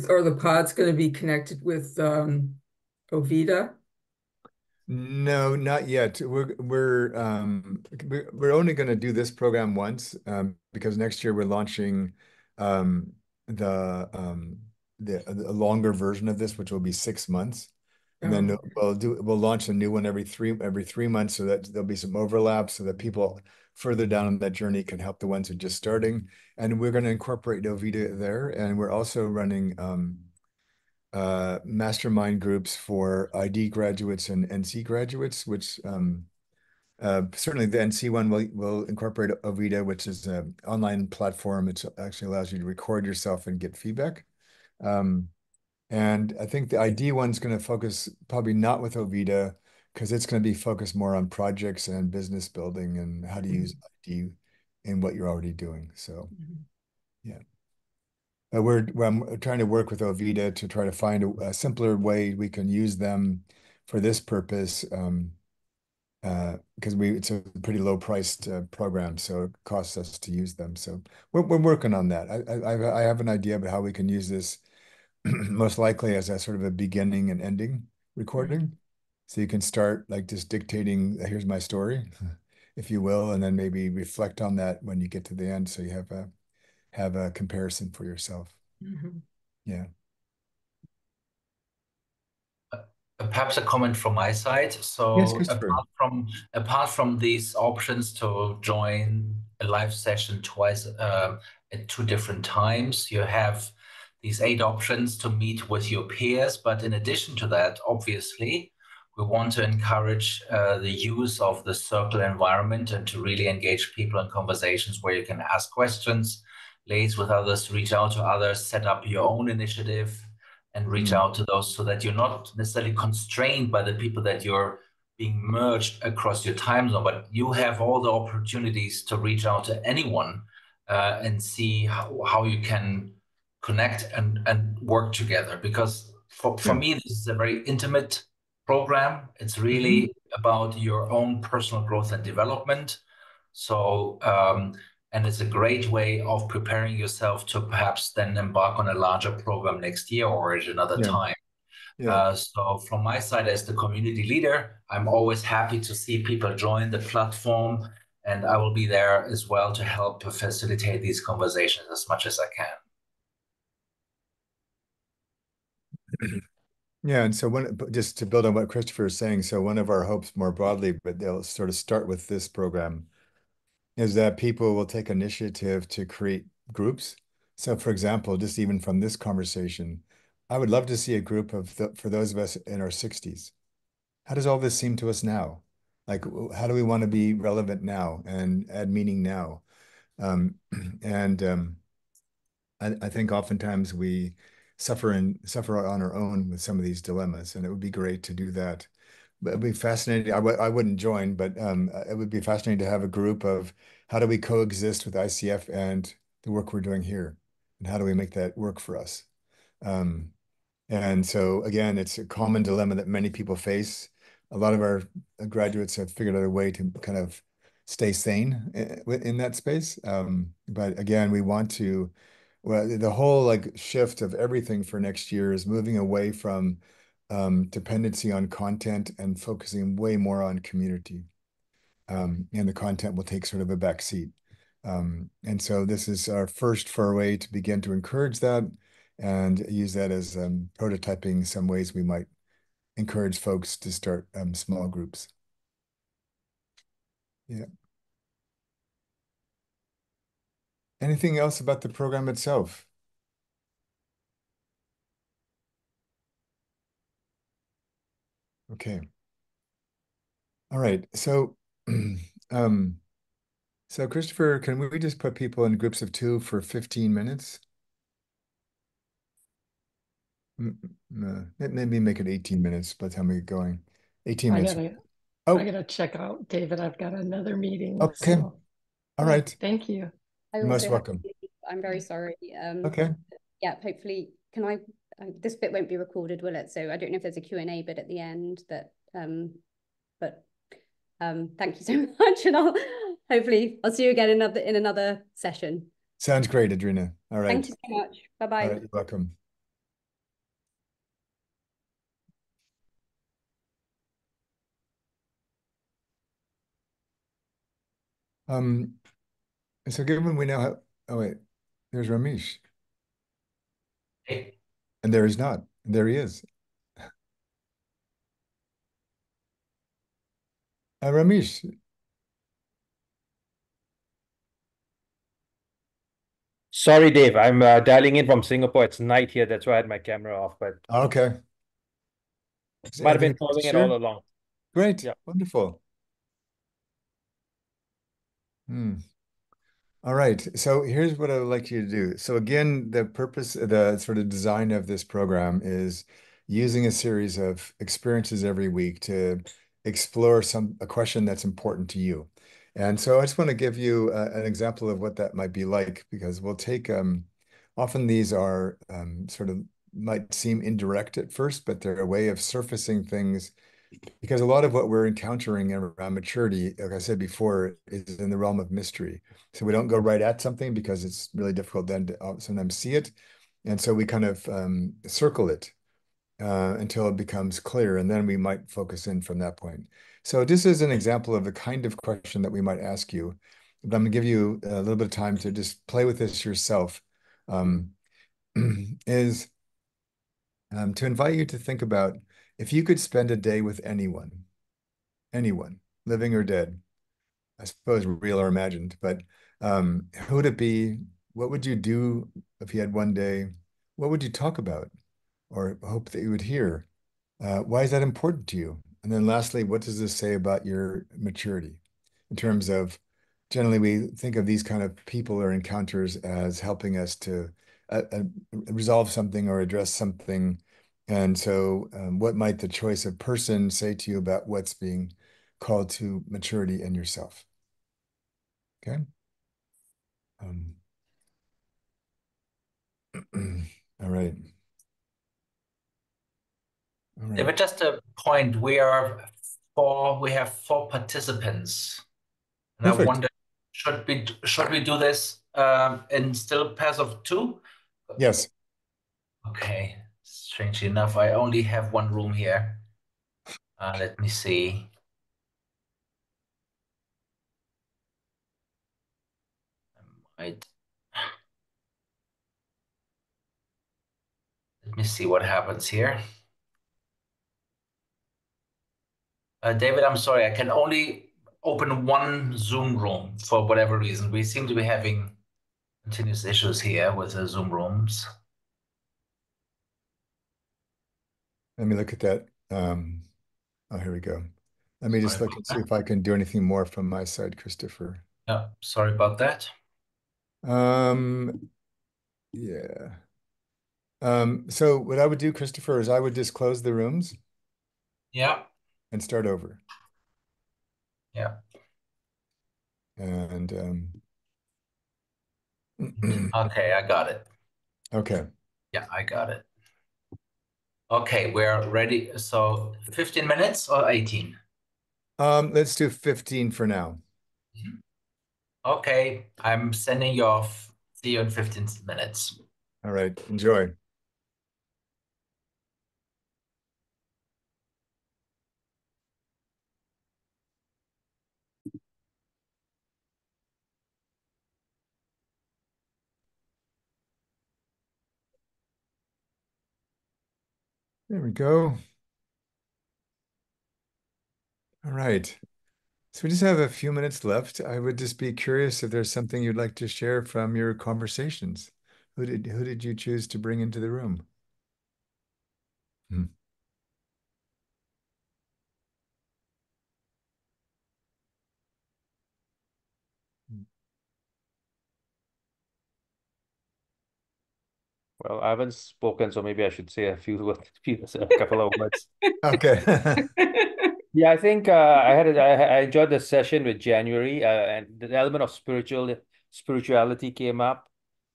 Are the pods going to be connected with Ovida?
No, not yet. We're only going to do this program once because next year we're launching um, the a longer version of this, which will be 6 months, and then we'll launch a new one every 3 months, so that there'll be some overlap, so that people further down on that journey can help the ones who are just starting. And we're going to incorporate Novita there, and we're also running mastermind groups for ID graduates and NC graduates, which certainly the NC one will incorporate Ovida, which is an online platform. It actually allows you to record yourself and get feedback. And I think the ID one's going to focus probably not with Ovida because it's going to be focused more on projects and business building and how to use ID in what you're already doing. So, yeah. I'm trying to work with Ovida to try to find a simpler way we can use them for this purpose. Because it's a pretty low priced program, so it costs us to use them. So we're working on that. I have an idea about how we can use this most likely as a sort of a beginning and ending recording. So you can start like just dictating, here's my story, if you will, and then maybe reflect on that when you get to the end so you have a comparison for yourself. Yeah.
Perhaps a comment from my side.
Yes,
So
Christopher.
apart from these options to join a live session twice at two different times, you have these 8 options to meet with your peers. But in addition to that, obviously, we want to encourage the use of the circle environment and to really engage people in conversations where you can ask questions, liaise with others, reach out to others, set up your own initiative and reach out to those so that you're not necessarily constrained by the people that you're being merged across your time zone, but you have all the opportunities to reach out to anyone and see how you can connect and work together. Because for me, this is a very intimate program. It's really about your own personal growth and development. So, and it's a great way of preparing yourself to perhaps then embark on a larger program next year or at another time. So from my side as the community leader, I'm always happy to see people join the platform, and I will be there as well to help to facilitate these conversations as much as I can.
Yeah, and so just to build on what Christopher is saying, so one of our hopes more broadly, but they'll sort of start with this program, is that people will take initiative to create groups. So, for example, just even from this conversation, I would love to see a group for those of us in our 60s. How does all this seem to us now? Like, how do we want to be relevant now and add meaning now? Um, and I think oftentimes we suffer on our own with some of these dilemmas, and it would be great to do that. But it'd be fascinating. I wouldn't join, but it would be fascinating to have a group of how do we coexist with ICF and the work we're doing here, and how do we make that work for us? Um, and so again, it's a common dilemma that many people face. A lot of our graduates have figured out a way to kind of stay sane in that space. But again, we want to, well, the whole like shift of everything for next year is moving away from dependency on content and focusing way more on community. And the content will take sort of a back seat. And so this is our first foray to begin to encourage that and use that as prototyping some ways we might encourage folks to start small groups. Yeah. Anything else about the program itself? Okay. All right. So, um, so Christopher, can we just put people in groups of 2 for 15 minutes? Maybe make it 18 minutes by the time we get going. 18 minutes.
I gotta check out, David. I've got another meeting.
Okay.
So,
all right.
Thank you.
You're most welcome.
I'm very sorry.
Okay.
Yeah, hopefully, can I, this bit won't be recorded, will it? So I don't know if there's a Q&A bit at the end that, but thank you so much. And I'll see you again in another session.
Sounds great, Adrina. All right.
Thank you so much. Bye-bye.
All right, you're welcome. So given we now have, oh wait, there's Ramesh.
Hey.
And there he's not. And there he is. Ramesh.
Sorry, Dave. I'm dialing in from Singapore. It's night here. That's why I had my camera off, but
Okay.
might have been following it all along.
Great.
Yeah.
Wonderful. All right. So here's what I would like you to do. So again, the purpose, the sort of design of this program is using a series of experiences every week to explore a question that's important to you. And so I just want to give you an example of what that might be like, because we'll take often these are sort of might seem indirect at first, but they're a way of surfacing things because a lot of what we're encountering around maturity, like I said before, is in the realm of mystery. So we don't go right at something because it's really difficult then to sometimes see it. And so we kind of circle it until it becomes clear, and then we might focus in from that point. So this is an example of the kind of question that we might ask you. But I'm going to give you a little bit of time to just play with this yourself. Um, is to invite you to think about if you could spend a day with anyone, living or dead, I suppose real or imagined, but who would it be? What would you do if you had one day? What would you talk about or hope that you would hear? Why is that important to you? And then lastly, what does this say about your maturity in terms of generally we think of these kind of people or encounters as helping us to resolve something or address something. And so, what might the choice of person say to you about what's being called to maturity in yourself? Okay. Um, all right. All
There
right.
was just a point we have four participants, and I
Perfect.
wonder should we do this in still pairs of two?
Yes.
Okay. Strangely enough, I only have one room here. Let me see. Right. Let me see what happens here. David, I'm sorry, I can only open one Zoom room for whatever reason. We seem to be having continuous issues here with the Zoom rooms.
Let me look at that. Oh, here we go. Let me just
Sorry
look
about
and see
that.
if I can do anything more from my side, Christopher.
Yeah, sorry about that.
Um, yeah. So what I would do, Christopher, is I would just close the rooms
Yeah,
and start over.
yeah.
And
Okay, I got it.
okay.
Yeah, I got it. Okay, we're ready. So 15 minutes or 18?
Let's do 15 for now.
Mhm. Okay, I'm sending you off. See you in 15 minutes.
All right. Enjoy. There we go. All right. So we just have a few minutes left. I would just be curious if there's something you'd like to share from your conversations. Who did you choose to bring into the room? Hmm.
Well, I haven't spoken, so maybe I should say a few words, a couple of words.
Okay.
Yeah, I think I enjoyed the session with January, and the element of spirituality came up,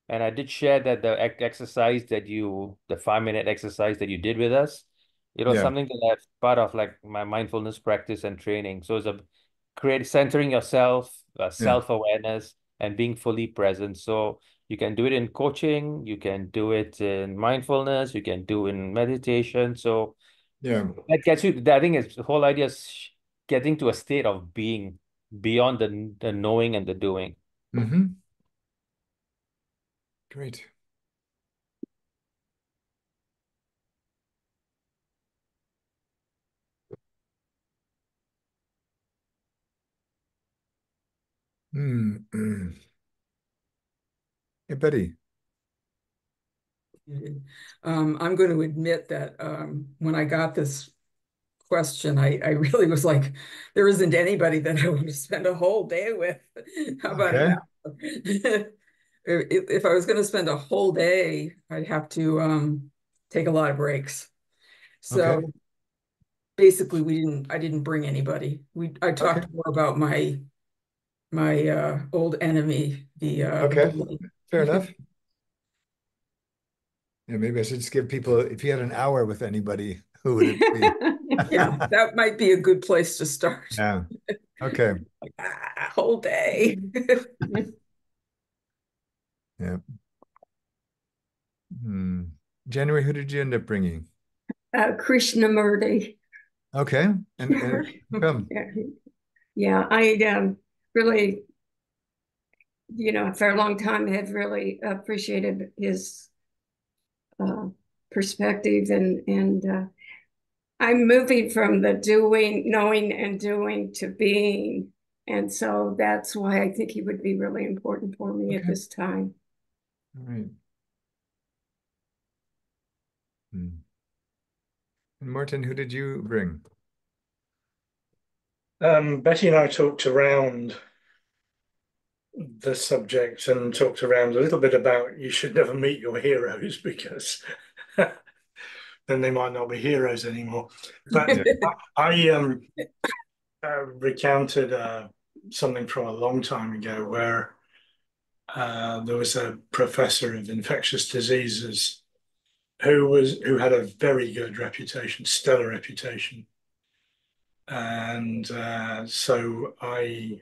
and I did share that exercise the 5 minute exercise that you did with us, it was
Yeah.
something that I've part of like my mindfulness practice and training. So it's a create centering yourself,
Yeah.
self-awareness, and being fully present. So you can do it in coaching, you can do it in mindfulness, you can do in meditation. So
Yeah.
that gets you. I think it's the whole idea is getting to a state of being beyond the knowing and the doing.
Hmm. Great. Mm. Hey, Betty.
I'm going to admit that when I got this question, I really was like, there isn't anybody that I want to spend a whole day with. How about
Okay.
now? If I was going to spend a whole day, I'd have to take a lot of breaks.
Okay.
So basically, I didn't bring anybody. I
Okay.
talked more about my old enemy, the
Okay.
bully.
Fair enough. Yeah, maybe I should just give people, if you had an hour with anybody, who would it be?
Yeah, that might be a good place to start.
Yeah. Okay.
Like, whole day.
Yeah. Hmm. January, who did you end up bringing?
Krishnamurti.
Okay. And come.
Yeah, yeah, I really, for a long time have really appreciated his uh, perspective, and I'm moving from the doing, knowing and doing to being. And so that's why I think he would be really important for me at
Okay.
this time.
All right. Hmm. And Martin, who did you bring?
Betty and I talked around the subject and talked around a little bit about you should never meet your heroes because then they might not be heroes anymore. But
Yeah.
I recounted something from a long time ago where there was a professor of infectious diseases who had a very good reputation, stellar reputation, and so I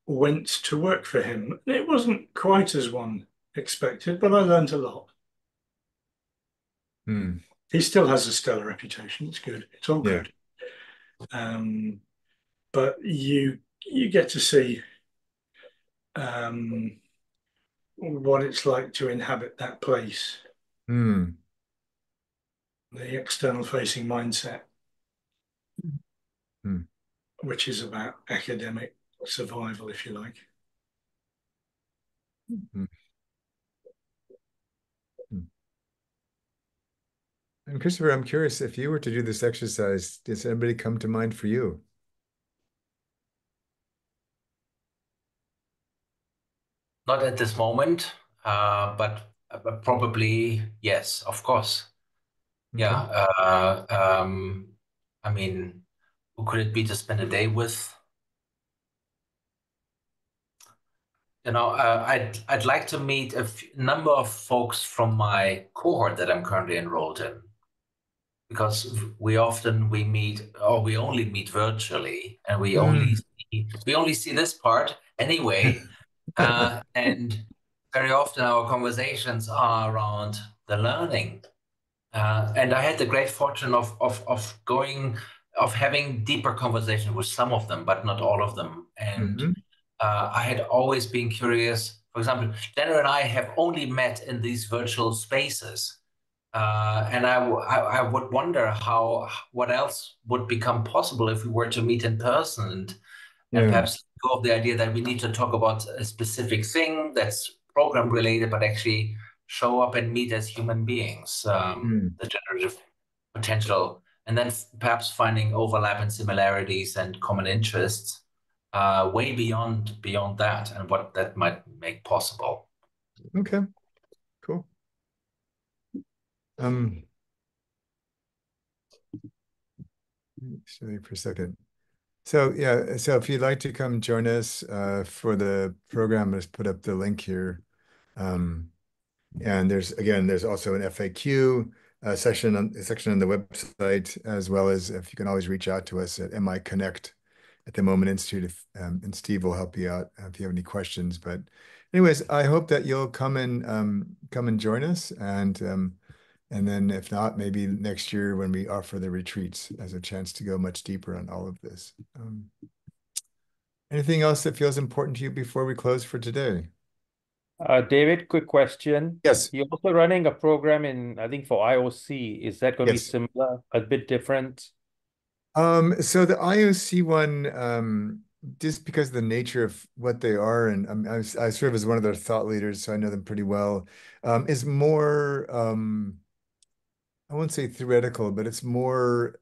went to work for him. It wasn't quite as one expected, but I learned a lot.
Hmm.
He still has a stellar reputation. It's good. It's all
Yeah.
good. Um, but you get to see um, what it's like to inhabit that place,
Hmm.
the external facing mindset,
Hmm.
which is about academic survival, if you like.
Hmm. Hmm. And Christopher, I'm curious if you were to do this exercise, does anybody come to mind for you?
Not at this moment, but probably yes, of course. Yeah.
Okay.
I mean, who could it be to spend a day with? I'd like to meet a number of folks from my cohort that I'm currently enrolled in, because we meet, or we only meet virtually, and
Hmm.
we only see this part anyway. And very often our conversations are around the learning. And I had the great fortune of having deeper conversation with some of them, but not all of them. And
Hmm.
I had always been curious. For example, Jenna and I have only met in these virtual spaces. And I would wonder what else would become possible if we were to meet in person, and
Yeah.
perhaps go of the idea that we need to talk about a specific thing that's program related, but actually show up and meet as human beings,
Hmm.
the generative potential, and then perhaps finding overlap and similarities and common interests way beyond that, and what that might make possible.
Okay. Cool. Um, Sorry for a second. So yeah, so if you'd like to come join us for the program, let's put up the link here. Um, and there's also an FAQ section on the website, as well as if you can always reach out to us at MI Connect at the Moment Institute, and Steve will help you out if you have any questions. But anyways, I hope that you'll come and join us, and then if not, maybe next year when we offer the retreats as a chance to go much deeper on all of this. Anything else that feels important to you before we close for today?
David, quick question.
Yes.
You're also running a program I think for IOC. Is that going to be
Yes.
similar, a bit different?
So the IOC one, just because of the nature of what they are, and I serve as one of their thought leaders, so I know them pretty well, is more, I won't say theoretical, but it's more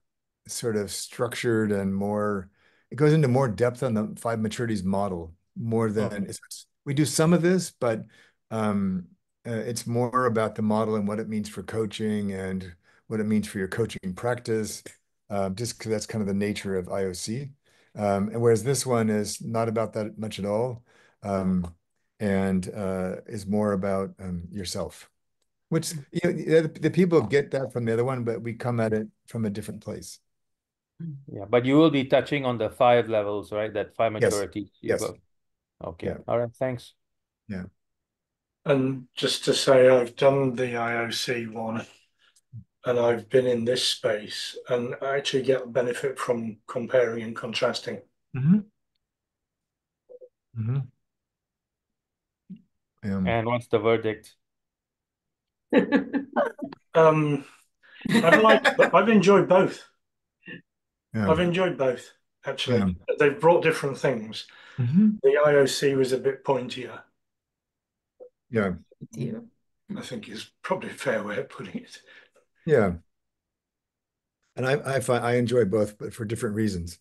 sort of structured and more, it goes into more depth on the Five Maturities model, more than
Okay.
it's we do some of this, but it's more about the model and what it means for coaching and what it means for your coaching practice, just because that's kind of the nature of IOC. And whereas this one is not about that much at all, and is more about yourself, which the people get that from the other one, but we come at it from a different place.
Yeah, but you will be touching on the 5 levels, right? That 5
Yes.
maturities.
Yes.
Okay.
Yeah.
All right. Thanks.
Yeah.
And just to say, I've done the IOC one, and I've been in this space, and I actually get benefit from comparing and contrasting.
Mm-hmm. Mm-hmm.
And what's the verdict?
I've enjoyed both.
Yeah.
I've enjoyed both, actually.
Yeah.
They've brought different things.
Mm-hmm.
The IOC was a bit pointier.
Yeah.
Yeah.
I think is probably a fair way of putting it.
Yeah. And I find I enjoy both, but for different reasons.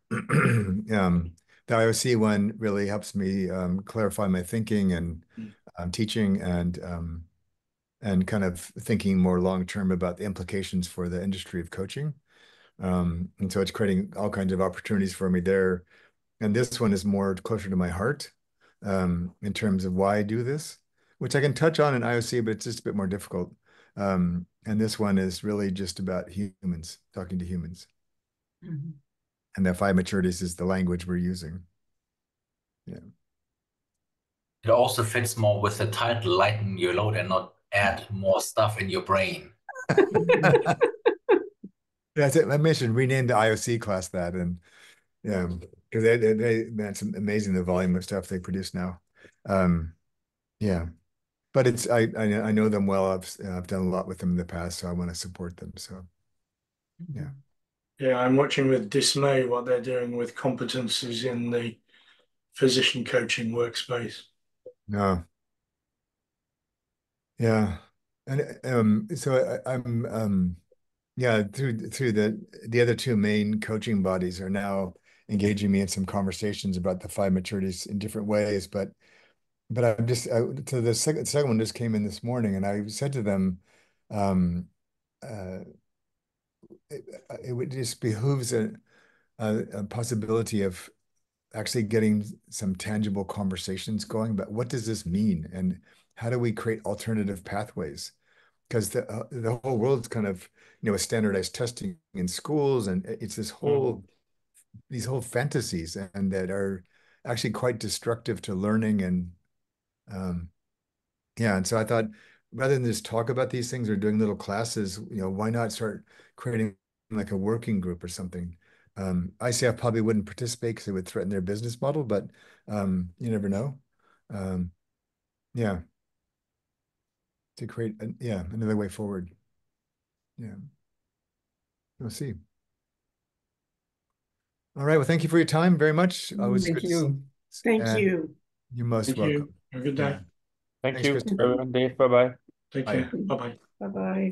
The IOC one really helps me clarify my thinking and teaching and kind of thinking more long term about the implications for the industry of coaching. And so it's creating all kinds of opportunities for me there. And this one is more closer to my heart in terms of why I do this, which I can touch on in IOC, but it's just a bit more difficult. And this one is really just about humans, talking to humans.
Mhm.
And the 5 maturities is the language we're using. Yeah.
It also fits more with the title, Lighten Your Load, and not add more stuff in your brain.
That's it. I mentioned rename the IOC class that, and yeah, because man, it's amazing the volume of stuff they produce now. Yeah, but it's I know them well. I've done a lot with them in the past, so I want to support them. So yeah.
Yeah, I'm watching with dismay what they're doing with competencies in the physician coaching workspace.
No. Yeah. And so I'm yeah, through the other 2 main coaching bodies are now engaging me in some conversations about the 5 maturities in different ways, but I'm just to the second one just came in this morning, and I said to them, um, uh, it would just behooves a possibility of actually getting some tangible conversations going about what does this mean and how do we create alternative pathways? Because the whole world's kind of standardized testing in schools, and it's this whole these whole fantasies and that are actually quite destructive to learning and yeah. And so I thought rather than just talk about these things or doing little classes, why not start creating like a working group or something? ICF probably wouldn't participate because it would threaten their business model, but you never know. Um, yeah, to create another way forward. Yeah, we'll see. All right. Well, thank you for your time very much. Always
Thank
good to see
you.
Thank
and
you.
you're most
Thank
welcome.
you. Have a good day.
Yeah.
Thank
Thanks,
you,
Christopher.
everyone. Dave, bye-bye.
Take
Bye.
care. Bye-bye.
Bye-bye.